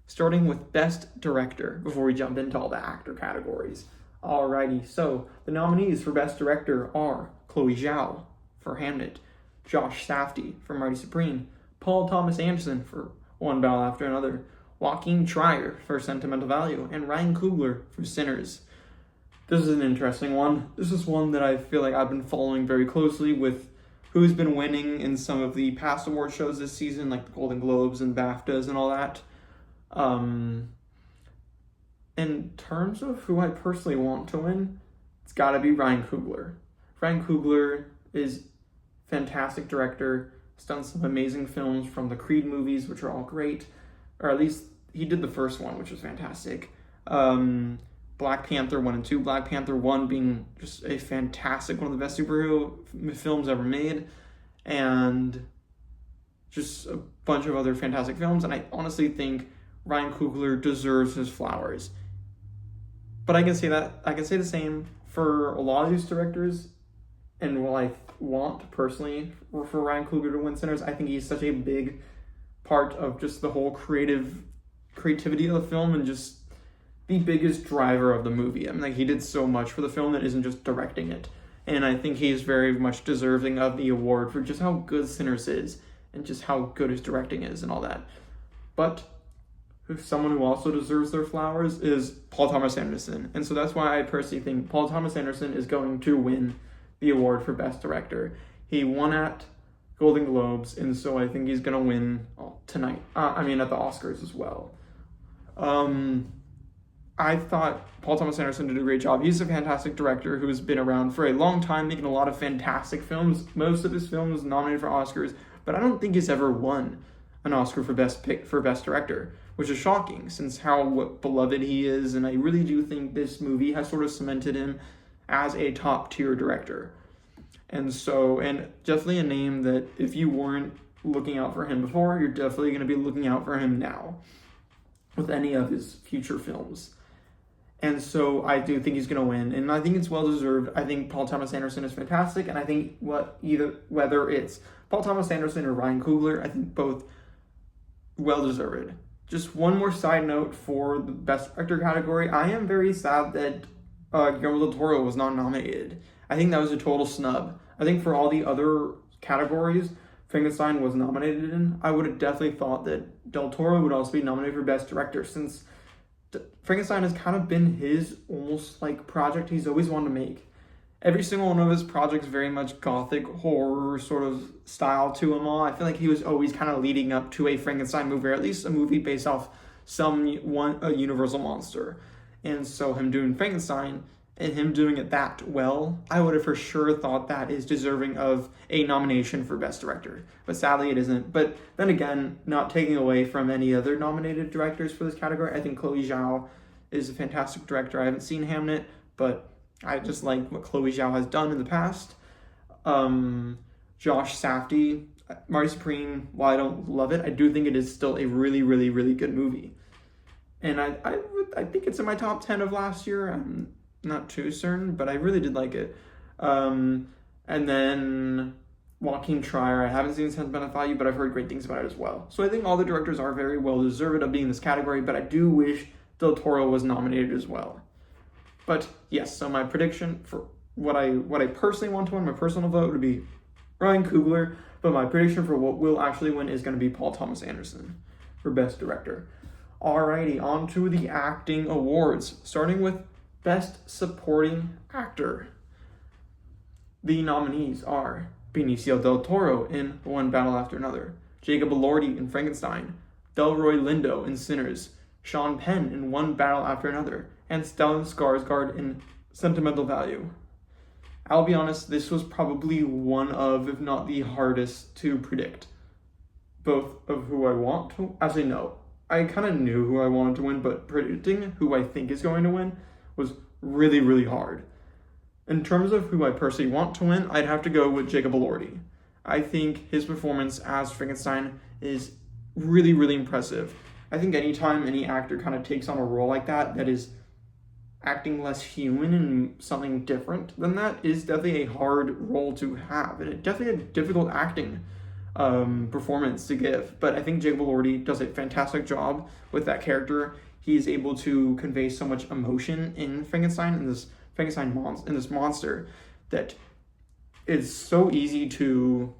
Starting with Best Director, before we jump into all the actor categories. Alrighty, so the nominees for Best Director are Chloe Zhao for Hamnet, Josh Safdie for Marty Supreme, Paul Thomas Anderson for One Battle After Another, Joaquin Trier for Sentimental Value, and Ryan Coogler for Sinners. This is an interesting one. This is one that I feel like I've been following very closely with who's been winning in some of the past award shows this season, like the Golden Globes and BAFTAs and all that. In terms of who I personally want to win, it's got to be Ryan Coogler. Ryan Coogler is a fantastic director. He's done some amazing films from the Creed movies, which are all great. Or at least he did the first one, which was fantastic. Black Panther 1 and 2. Black Panther 1 being just a fantastic, one of the best superhero films ever made. And just a bunch of other fantastic films. And I honestly think Ryan Coogler deserves his flowers. But I can say the same for a lot of these directors. And while I want personally for Ryan Coogler to win Sinners, I think he's such a big part of just the whole creativity of the film and just the biggest driver of the movie. I mean, like, he did so much for the film that isn't just directing it. And I think he's very much deserving of the award for just how good Sinners is and just how good his directing is and all that. But someone who also deserves their flowers is Paul Thomas Anderson. And so that's why I personally think Paul Thomas Anderson is going to win the award for Best Director. He won at Golden Globes, and so I think he's going to win tonight. At the Oscars as well. I thought Paul Thomas Anderson did a great job. He's a fantastic director who's been around for a long time, making a lot of fantastic films. Most of his films nominated for Oscars, but I don't think he's ever won an Oscar for Best Director, which is shocking since how beloved he is, and I really do think this movie has sort of cemented him as a top-tier director. And definitely a name that if you weren't looking out for him before, you're definitely going to be looking out for him now with any of his future films. And so I do think he's going to win, and I think it's well-deserved. I think Paul Thomas Anderson is fantastic, and I think whether it's Paul Thomas Anderson or Ryan Coogler, I think both well-deserved. Just one more side note for the Best Director category. I am very sad that Guillermo del Toro was not nominated. I think that was a total snub. I think for all the other categories Frankenstein was nominated in, I would have definitely thought that del Toro would also be nominated for Best Director, since Frankenstein has kind of been his almost like project he's always wanted to make. Every single one of his projects very much gothic horror sort of style to them all. I feel like he was always kind of leading up to a Frankenstein movie, or at least a movie based off a universal monster. And so him doing Frankenstein and him doing it that well, I would have for sure thought that is deserving of a nomination for Best Director. But sadly it isn't. But then again, not taking away from any other nominated directors for this category, I think Chloe Zhao is a fantastic director. I haven't seen Hamnet, but I just like what Chloe Zhao has done in the past. Josh Safdie, Marty Supreme, while I don't love it, I do think it is still a really, really, really good movie. And I think it's in my top 10 of last year. I'm not too certain, but I really did like it. And then Joaquin Trier, I haven't seen Sentimental Value, but I've heard great things about it as well. So I think all the directors are very well deserved of being in this category, but I do wish Del Toro was nominated as well. But yes, so my prediction for what I personally want to win, my personal vote would be Ryan Coogler, but my prediction for what will actually win is going to be Paul Thomas Anderson for Best Director. Alrighty, on to the acting awards, starting with Best Supporting Actor. The nominees are Benicio del Toro in One Battle After Another, Jacob Elordi in Frankenstein, Delroy Lindo in Sinners, Sean Penn in One Battle After Another, and Stellan Skarsgård in Sentimental Value. I'll be honest, this was probably one of, if not the hardest to predict. Both of who I want to, actually no, I kind of knew who I wanted to win, but predicting who I think is going to win was really, really hard. In terms of who I personally want to win, I'd have to go with Jacob Elordi. I think his performance as Frankenstein is really, really impressive. I think anytime any actor kind of takes on a role like that is acting less human and something different than that is definitely a hard role to have. And it definitely a difficult acting performance to give. But I think Jacob Elordi does a fantastic job with that character. He's able to convey so much emotion in Frankenstein and this monster that is so easy to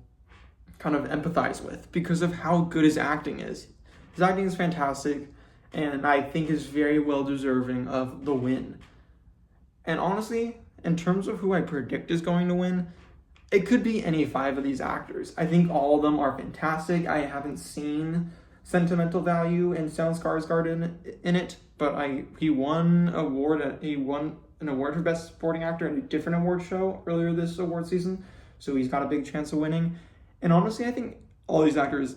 kind of empathize with because of how good his acting is. His acting is fantastic, and I think is very well deserving of the win. And honestly, in terms of who I predict is going to win, it could be any 5 of these actors. I think all of them are fantastic. I haven't seen Sentimental Value and Stellan Skarsgård in it, but he won an award for Best Supporting Actor in a different award show earlier this award season, so he's got a big chance of winning. And honestly, I think all these actors,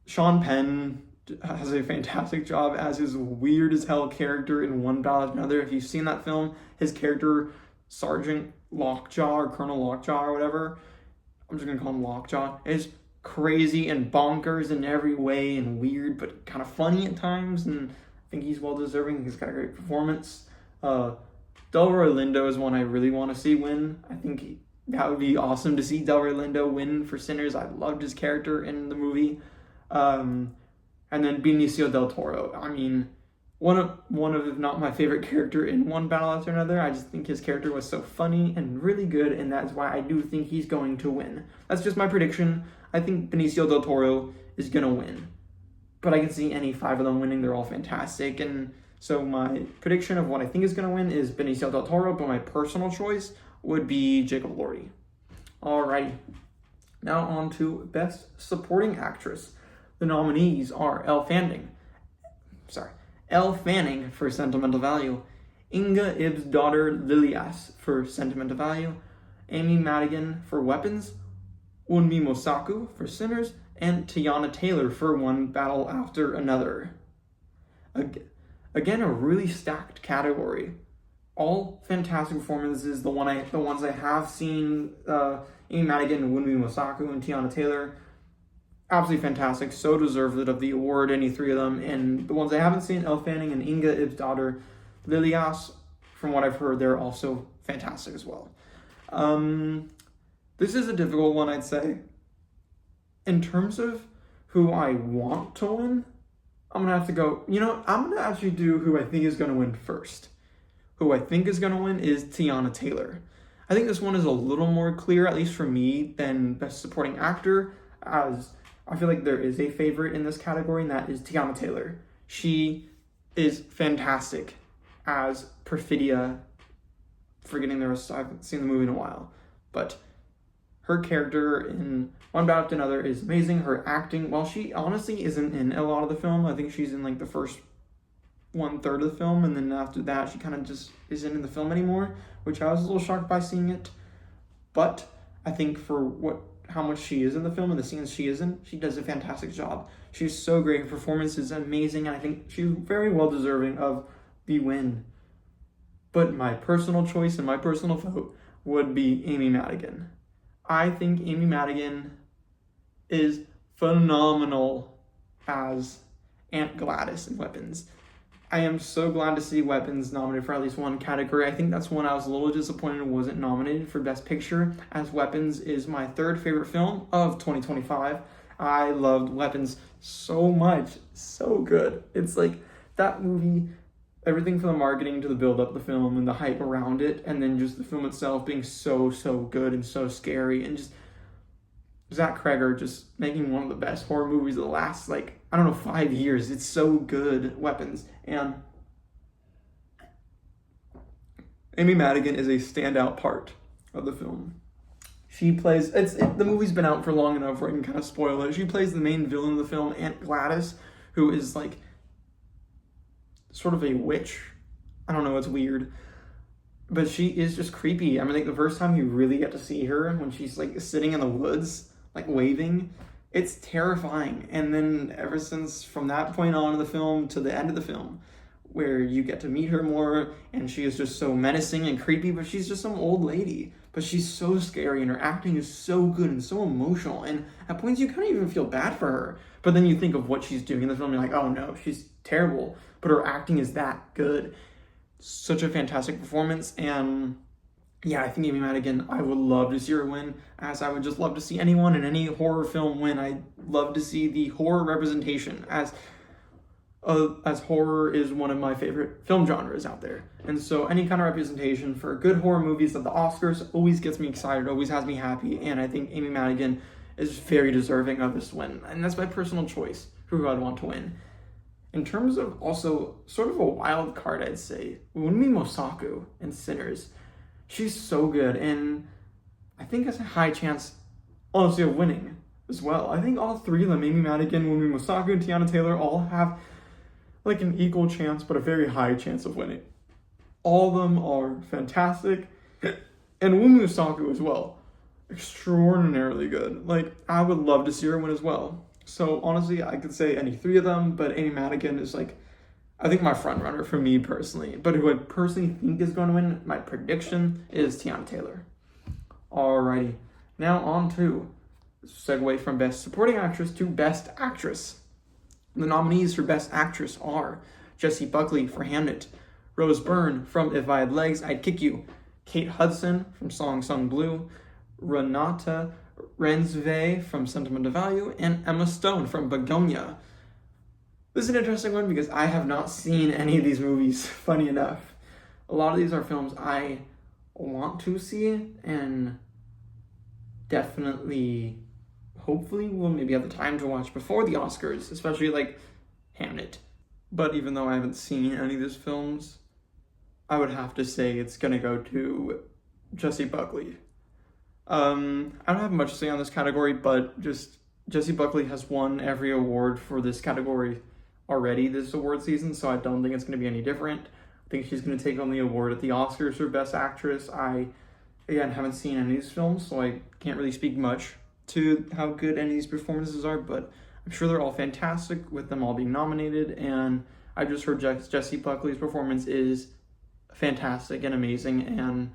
Sean Penn has a fantastic job as his weird as hell character in One Battle After Another. If you've seen that film, his character, Sergeant Lockjaw or Colonel Lockjaw or whatever, I'm just gonna call him Lockjaw, is crazy and bonkers in every way and weird, but kind of funny at times, and I think he's well deserving. He's got a great performance. Delroy Lindo is one I really want to see win. I think that would be awesome to see Delroy Lindo win for Sinners. I loved his character in the movie. And then Benicio del Toro. I mean, one of if not my favorite character in One Battle After Another. I just think his character was so funny and really good, and that's why I do think he's going to win. That's just my prediction. I think Benicio del Toro is going to win. But I can see any 5 of them winning. They're all fantastic, and so my prediction of what I think is going to win is Benicio del Toro, but my personal choice would be Jacob Elordi. Alrighty. Now on to Best Supporting Actress. The nominees are Elle Fanning for Sentimental Value, Inga Ib's daughter Lilias for Sentimental Value, Amy Madigan for Weapons, Unmi Mosaku for Sinners, and Teyana Taylor for One Battle After Another. Again, a really stacked category. All fantastic performances. The ones I have seen, Amy Madigan, Unmi Mosaku, and Teyana Taylor, absolutely fantastic. So deserved of the award, any 3 of them. And the ones I haven't seen, Elle Fanning and Inga Ib's daughter Lilias, from what I've heard, they're also fantastic as well. This is a difficult one, I'd say. In terms of who I want to win, I'm going to have to go, I'm going to actually do who I think is going to win first. Who I think is going to win is Teyana Taylor. I think this one is a little more clear, at least for me, than Best Supporting Actor, as I feel like there is a favorite in this category, and that is Teyana Taylor. She is fantastic as Perfidia. Forgetting the rest, I haven't seen the movie in a while, but her character in One Battle After Another is amazing. Her acting, while she honestly isn't in a lot of the film, I think she's in like the first 1/3 of the film, and then after that she kind of just isn't in the film anymore, which I was a little shocked by seeing it. But I think for how much she is in the film and the scenes she is in, she does a fantastic job. She's so great. Her performance is amazing, and I think she's very well deserving of the win. But my personal choice and my personal vote would be Amy Madigan. I think Amy Madigan is phenomenal as Aunt Gladys in Weapons. I am so glad to see Weapons nominated for at least one category. I think that's one I was a little disappointed wasn't nominated for Best Picture, as Weapons is my 3rd favorite film of 2025. I loved Weapons so much. So good. It's like that movie, everything from the marketing to the build up of the film and the hype around it, and then just the film itself being so good and so scary, and just Zach Cregger just making one of the best horror movies of the last, 5 years. It's so good, Weapons. And Amy Madigan is a standout part of the film. She plays, the movie's been out for long enough where I can kind of spoil it. She plays the main villain of the film, Aunt Gladys, who is sort of a witch. I don't know, it's weird. But she is just creepy. I mean, the first time you really get to see her, when she's sitting in the woods, waving, it's terrifying. And then ever since from that point on in the film to the end of the film, where you get to meet her more, and she is just so menacing and creepy, but she's just some old lady. But she's so scary, and her acting is so good and so emotional, and at points you kind of even feel bad for her. But then you think of what she's doing in the film, and you're like, oh no, she's terrible. But her acting is that good. Such a fantastic performance, and yeah, I think Amy Madigan, I would love to see her win, as I would just love to see anyone in any horror film win. I'd love to see the horror representation, as horror is one of my favorite film genres out there. And so any kind of representation for good horror movies at the Oscars always gets me excited, always has me happy, and I think Amy Madigan is very deserving of this win. And that's my personal choice for who I'd want to win. In terms of also sort of a wild card, I'd say, Wunmi Mosaku in Sinners. She's so good, and I think has a high chance, honestly, of winning as well. I think all three of them, Amy Madigan, Wunmi Mosaku, and Tiana Taylor, all have an equal chance, but a very high chance of winning. All of them are fantastic, and Wunmi Mosaku as well. Extraordinarily good. I would love to see her win as well. So honestly, I could say any three of them, but Amy Madigan is I think my front runner for me personally. But who I personally think is going to win, my prediction is Tiana Taylor. Alrighty, now on to segue from Best Supporting Actress to Best Actress. The nominees for Best Actress are Jessie Buckley for Hamnet, Rose Byrne from If I Had Legs, I'd Kick You, Kate Hudson from Song Sung Blue, Renata Rensve from Sentiment of Value, and Emma Stone from Begonia. This is an interesting one because I have not seen any of these movies, funny enough. A lot of these are films I want to see and definitely, hopefully, will maybe have the time to watch before the Oscars, especially Hamnet. But even though I haven't seen any of these films, I would have to say it's going to go to Jessie Buckley. I don't have much to say on this category, but just Jessie Buckley has won every award for this category already this award season, so I don't think it's going to be any different. I think she's going to take home the award at the Oscars for Best Actress. I, again, haven't seen any of these films, so I can't really speak much to how good any of these performances are, but I'm sure they're all fantastic with them all being nominated, and I just heard Jessie Buckley's performance is fantastic and amazing, and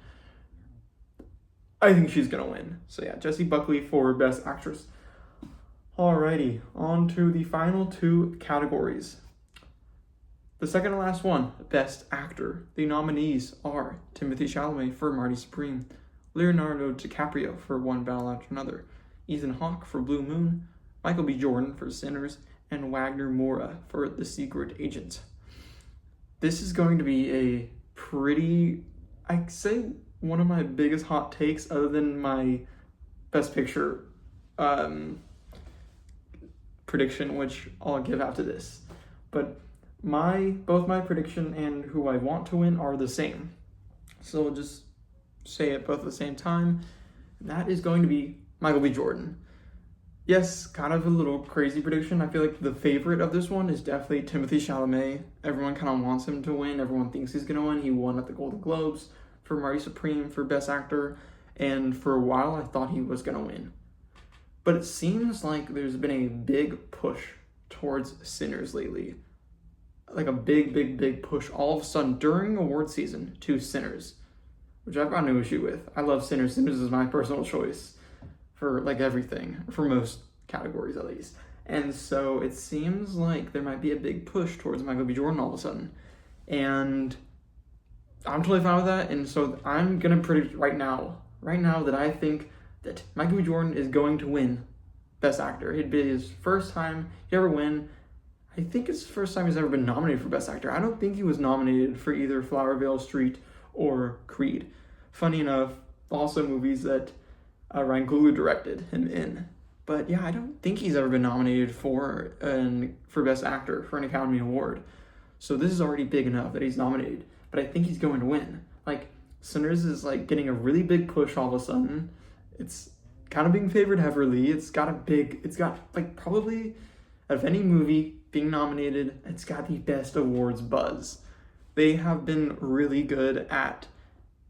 I think she's going to win. So yeah, Jessie Buckley for Best Actress. Alrighty, on to the final two categories. The second and last one, Best Actor. The nominees are Timothée Chalamet for Marty Supreme, Leonardo DiCaprio for One Battle After Another, Ethan Hawke for Blue Moon, Michael B. Jordan for Sinners, and Wagner Moura for The Secret Agent. This is going to be a pretty, I'd say, one of my biggest hot takes other than my Best Picture prediction, which I'll give after this. But both my prediction and who I want to win are the same. So we'll just say it both at the same time. That is going to be Michael B. Jordan. Yes, kind of a little crazy prediction. I feel like the favorite of this one is definitely Timothée Chalamet. Everyone kind of wants him to win. Everyone thinks he's going to win. He won at the Golden Globes for Marty Supreme for Best Actor, and for a while I thought he was going to win. But it seems like there's been a big push towards Sinners lately. A big push all of a sudden during award season to Sinners, which I've got no issue with. I love Sinners. Sinners is my personal choice for everything, for most categories at least. And so it seems like there might be a big push towards Michael B. Jordan all of a sudden. And I'm totally fine with that. And so I'm going to predict right now that I think that Michael B. Jordan is going to win Best Actor. It'd be his first time he ever win. I think it's the first time he's ever been nominated for Best Actor. I don't think he was nominated for either Flowervale Street or Creed. Funny enough, also movies that Ryan Coogler directed him in. But yeah, I don't think he's ever been nominated for Best Actor for an Academy Award. So this is already big enough that he's nominated. But I think he's going to win. Like, Sinners is like getting a really big push all of a sudden. It's kind of being favored heavily. It's got like probably out of any movie being nominated, it's got the best awards buzz. They have been really good at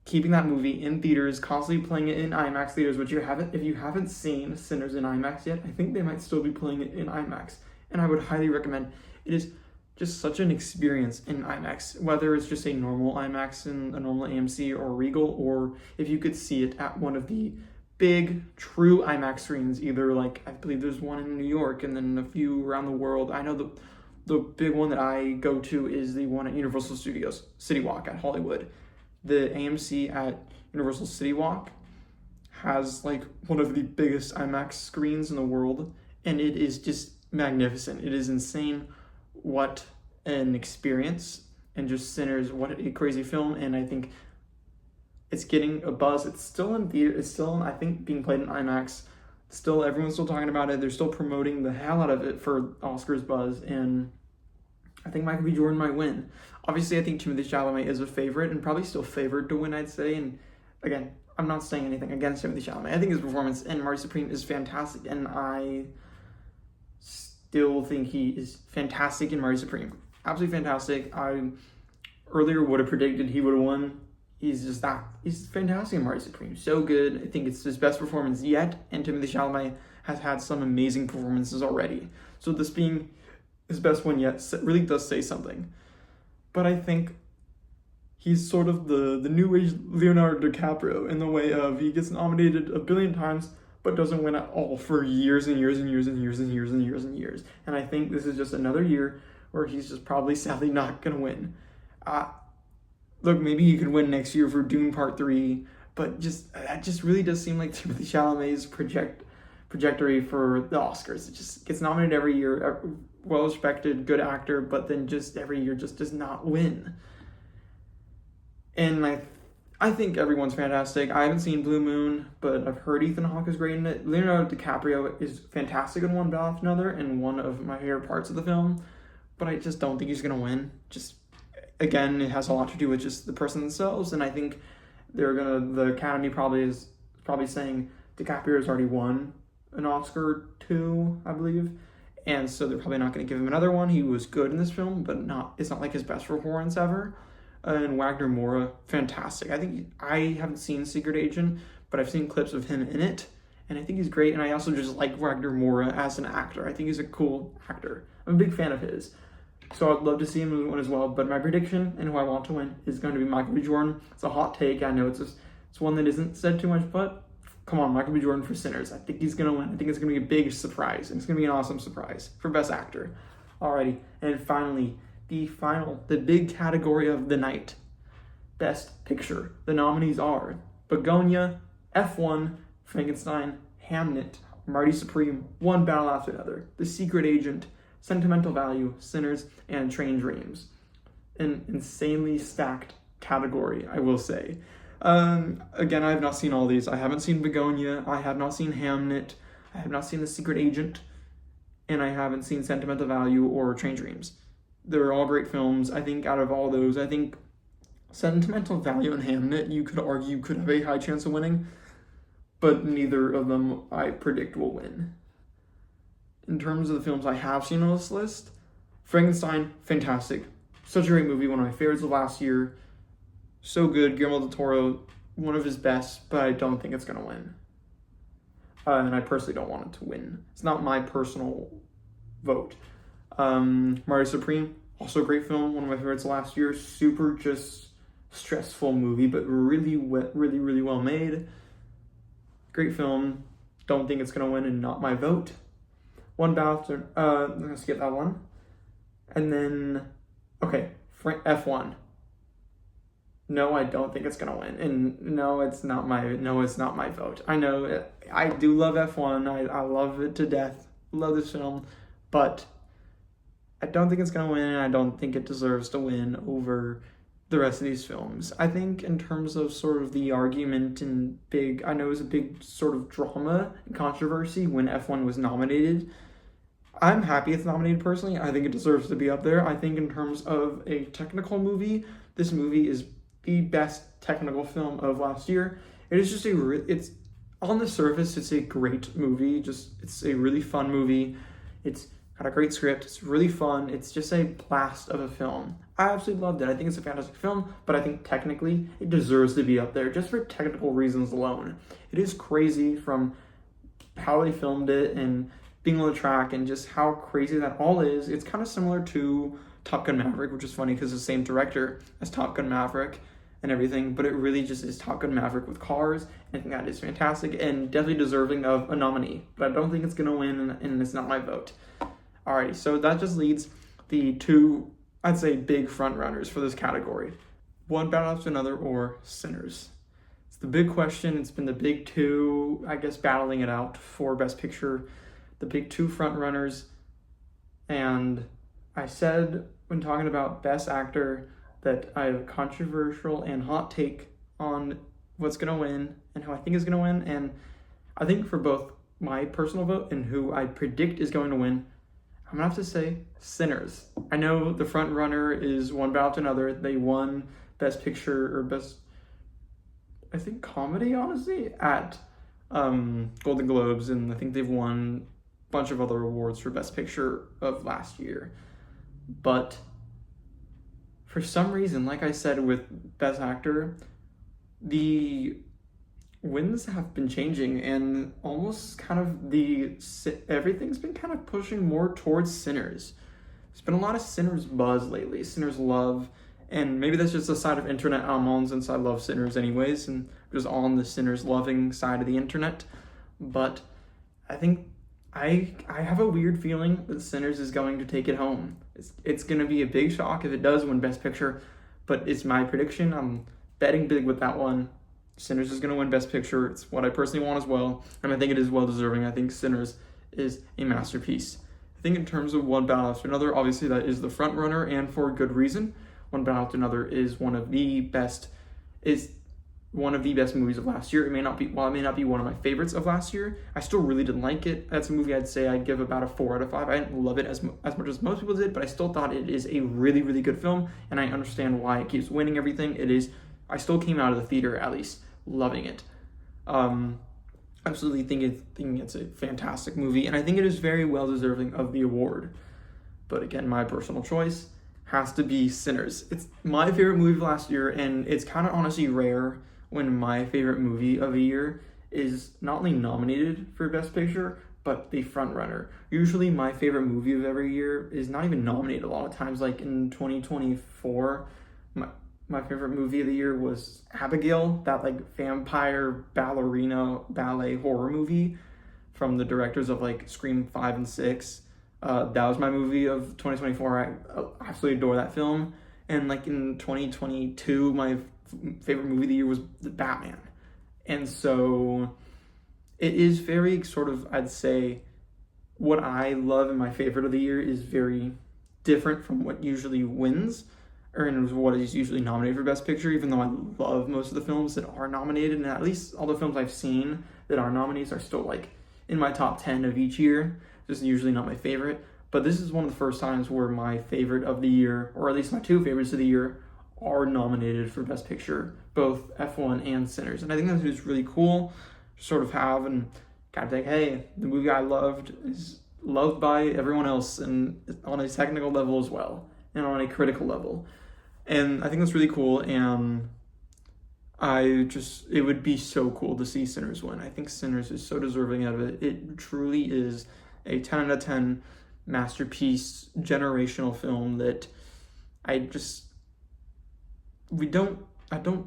keeping that movie in theaters, constantly playing it in IMAX theaters, which if you haven't seen Sinners in IMAX yet, I think they might still be playing it in IMAX. And I would highly recommend. It is just such an experience in IMAX, whether it's just a normal IMAX in a normal AMC or Regal, or if you could see it at one of the big true IMAX screens, either like, I believe there's one in New York and then a few around the world. I know the big one that I go to is the one at Universal Studios, City Walk at Hollywood. The AMC at Universal City Walk has like one of the biggest IMAX screens in the world, and it is just magnificent. It is insane what an experience, and just Sinners, what a crazy film. And I think it's getting a buzz. It's still in theater. It's still, I think, being played in IMAX. Still, everyone's still talking about it. They're still promoting the hell out of it for Oscars buzz, and I think Michael B. Jordan might win. Obviously, I think Timothée Chalamet is a favorite, and probably still favored to win, I'd say. And again, I'm not saying anything against Timothée Chalamet. I think his performance in Marty Supreme is fantastic, and I still think he is fantastic in Marty Supreme. Absolutely fantastic. I earlier would have predicted he would have won. He's fantastic in Marty Supreme. So good. I think it's his best performance yet, and Timothée Chalamet has had some amazing performances already. So this being his best one yet really does say something. But I think he's sort of the new age Leonardo DiCaprio in the way of he gets nominated a billion times but doesn't win at all for years and years and years and years and years and years and years. And I think this is just another year where he's just probably sadly not going to win. Look, maybe he could win next year for Dune Part 3, but that just really does seem like Timothée Chalamet's trajectory for the Oscars. It just gets nominated every year, well-respected, good actor, but then just every year just does not win. And I think everyone's fantastic. I haven't seen Blue Moon, but I've heard Ethan Hawke is great in it. Leonardo DiCaprio is fantastic in one battle after another, and one of my favorite parts of the film, but I just don't think he's going to win. Just, again, it has a lot to do with just the person themselves, and I think the Academy is probably saying DiCaprio has already won an Oscar or two, I believe, and so they're probably not going to give him another one. He was good in this film, but it's not like his best performance ever. And Wagner Moura, fantastic. I haven't seen Secret Agent, but I've seen clips of him in it, and I think he's great. And I also just like Wagner Moura as an actor. I think he's a cool actor. I'm a big fan of his. So I'd love to see him win as well. But my prediction and who I want to win is going to be Michael B. Jordan. It's a hot take. I know it's one that isn't said too much, but come on, Michael B. Jordan for Sinners. I think he's going to win. I think it's going to be a big surprise. And it's going to be an awesome surprise for Best Actor. Alrighty. And finally, the big category of the night, Best Picture. The nominees are Begonia, F1, Frankenstein, Hamnet, Marty Supreme, One Battle After Another, The Secret Agent, Sentimental Value, Sinners, and Train Dreams. An insanely stacked category, I will say. Again, I have not seen all these. I haven't seen Begonia, I have not seen Hamnet, I have not seen The Secret Agent, and I haven't seen Sentimental Value or Train Dreams. They're all great films. I think out of all those, I think Sentimental Value and Hamnet, you could argue, could have a high chance of winning, but neither of them I predict will win. In terms of the films I have seen on this list, Frankenstein, fantastic. Such a great movie, one of my favorites of last year. So good. Guillermo del Toro, one of his best, but I don't think it's going to win. And I personally don't want it to win. It's not my personal vote. Marty Supreme, also a great film, one of my favorites last year. Super just stressful movie, but really well made. Great film. Don't think it's going to win, and not my vote. One Battle After, I'm going to skip that one. And then, okay, F1. No, I don't think it's going to win. And no, it's not my vote. I know, I do love F1. I love it to death. Love this film. But I don't think it's going to win, and I don't think it deserves to win over the rest of these films. I think in terms of sort of the argument and I know it was a big sort of drama and controversy when F1 was nominated. I'm happy it's nominated personally. I think it deserves to be up there. I think in terms of a technical movie, this movie is the best technical film of last year. It is just it's on the surface, it's a great movie. It's a really fun movie. It's got a great script. It's really fun. It's just a blast of a film. I absolutely loved it. I think it's a fantastic film, but I think technically it deserves to be up there just for technical reasons alone. It is crazy from how they filmed it and being on the track and just how crazy that all is. It's kind of similar to Top Gun Maverick, which is funny because it's the same director as Top Gun Maverick and everything, but it really just is Top Gun Maverick with cars. I think that is fantastic and definitely deserving of a nominee, but I don't think it's going to win, and it's not my vote. Alrighty, so that just leads the two, I'd say, big front runners for this category. One Battle After Another or Sinners. It's the big question. It's been the big two, I guess, battling it out for Best Picture, the big two front runners. And I said when talking about Best Actor that I have a controversial and hot take on what's going to win and who I think is going to win. And I think for both my personal vote and who I predict is going to win, I'm going to have to say Sinners. I know the front runner is One Battle After Another. They won Best Picture or Best, I think, Comedy, honestly, at Golden Globes. And I think they've won a bunch of other awards for Best Picture of last year. But for some reason, like I said with Best Actor, the wins have been changing and almost kind of everything's been kind of pushing more towards Sinners. There's been a lot of Sinners buzz lately, Sinners love, and maybe that's just a side of internet I'm on since I love Sinners anyways, and I'm just on the Sinners loving side of the internet. But I think I have a weird feeling that Sinners is going to take it home. It's going to be a big shock if it does win Best Picture, but it's my prediction. I'm betting big with that one. Sinners is going to win Best Picture. It's what I personally want as well, and I think it is well deserving. I think Sinners is a masterpiece. I think in terms of One Battle After Another, obviously that is the front runner, and for good reason. One Battle After Another is one of the best movies of last year. While it may not be one of my favorites of last year, I still really didn't like it. That's a movie I'd say I'd give about a 4 out of 5. I didn't love it as much as most people did, but I still thought it is a really, really good film, and I understand why it keeps winning everything. I still came out of the theater, at least, loving it. Absolutely think it's a fantastic movie, and I think it is very well deserving of the award. But again, my personal choice has to be Sinners. It's my favorite movie of last year, and it's kind of honestly rare when my favorite movie of a year is not only nominated for Best Picture, but the front runner. Usually my favorite movie of every year is not even nominated a lot of times. Like in 2024, my favorite movie of the year was Abigail, that like vampire ballerina ballet horror movie from the directors of like Scream 5 and 6. That was my movie of 2024. I absolutely adore that film. And like in 2022, my favorite movie of the year was The Batman. And so it is very sort of, I'd say, what I love and my favorite of the year is very different from what usually wins, or what is usually nominated for Best Picture, even though I love most of the films that are nominated, and at least all the films I've seen that are nominees are still like in my top 10 of each year. Just usually not my favorite, but this is one of the first times where my favorite of the year, or at least my two favorites of the year, are nominated for Best Picture, both F1 and Sinners. And I think that's just really cool to sort of have and kind of think, hey, the movie I loved is loved by everyone else, and on a technical level as well, and on a critical level. And I think that's really cool, and it would be so cool to see Sinners win. I think Sinners is so deserving of it. It truly is a 10 out of 10 masterpiece, generational film that I don't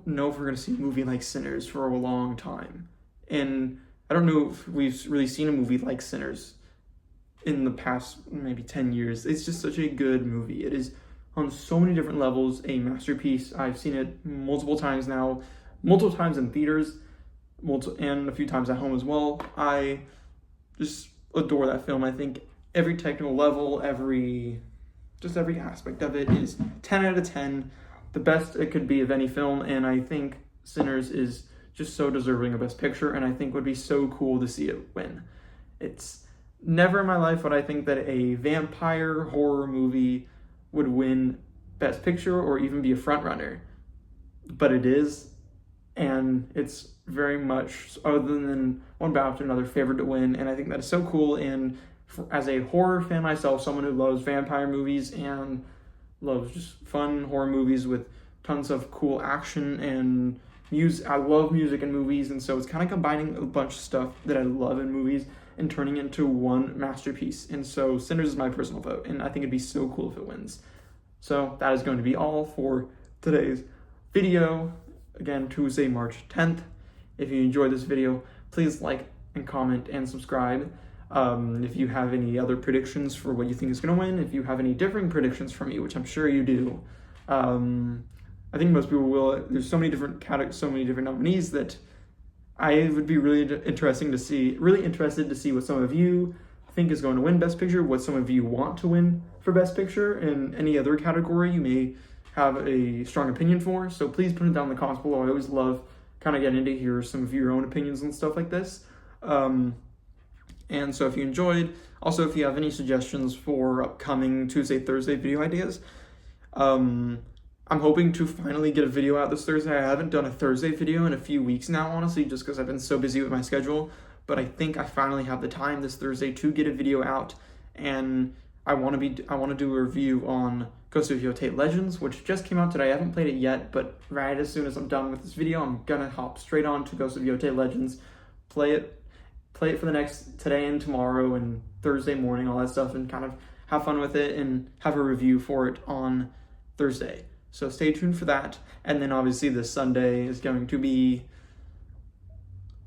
know if we're going to see a movie like Sinners for a long time. And I don't know if we've really seen a movie like Sinners in the past maybe 10 years. It's just such a good movie. It is on so many different levels a masterpiece. I've seen it multiple times now, multiple times in theaters, and a few times at home as well. I just adore that film. I think every technical level, every aspect of it is 10 out of 10. the best it could be of any film, and I think Sinners is just so deserving of Best Picture, and I think would be so cool to see it win. It's never in my life would I think that a vampire horror movie would win Best Picture or even be a frontrunner, but it is, and it's very much, other than one bow after another, favored to win, and I think that is so cool. And as a horror fan myself, someone who loves vampire movies and loves just fun horror movies with tons of cool action and music, I love music in movies, and so it's kind of combining a bunch of stuff that I love in movies and turning it into one masterpiece. And so Sinners is my personal vote, and I think it'd be so cool if it wins. So that is going to be all for today's video. Again, Tuesday, March 10th. If you enjoyed this video, please like and comment and subscribe. If you have any other predictions for what you think is going to win, if you have any differing predictions from me, which I'm sure you do, I think most people will. There's so many different nominees that I would be really interested to see what some of you think is going to win Best Picture, what some of you want to win for Best Picture, and any other category you may have a strong opinion for. So please put it down in the comments below. I always love kind of getting to hear some of your own opinions and stuff like this. And so if you enjoyed, also if you have any suggestions for upcoming Tuesday, Thursday video ideas, I'm hoping to finally get a video out this Thursday. I haven't done a Thursday video in a few weeks now, honestly, just because I've been so busy with my schedule. But I think I finally have the time this Thursday to get a video out, and I want to do a review on Ghost of Yotei Legends, which just came out today. I haven't played it yet, but right as soon as I'm done with this video, I'm gonna hop straight on to Ghost of Yotei Legends, play it for the next today and tomorrow and Thursday morning, all that stuff, and kind of have fun with it and have a review for it on Thursday. So stay tuned for that. And then obviously this Sunday is going to be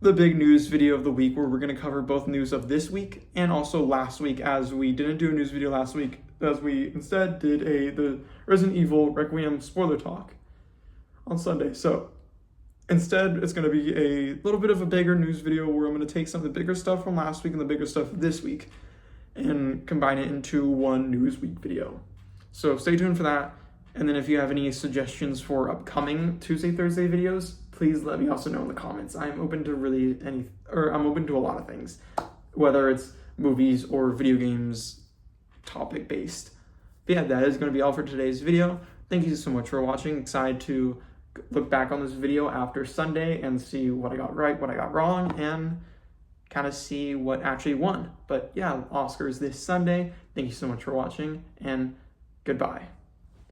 the big news video of the week, where we're going to cover both news of this week and also last week, as we didn't do a news video last week, as we instead did the Resident Evil Requiem spoiler talk on Sunday. So instead, it's going to be a little bit of a bigger news video where I'm going to take some of the bigger stuff from last week and the bigger stuff this week and combine it into one news week video. So stay tuned for that. And then if you have any suggestions for upcoming Tuesday, Thursday videos, please let me also know in the comments. I'm open to I'm open to a lot of things, whether it's movies or video games topic based. But yeah, that is going to be all for today's video. Thank you so much for watching. Excited to look back on this video after Sunday and see what I got right, what I got wrong, and kind of see what actually won. But yeah, Oscars this Sunday. Thank you so much for watching, and goodbye.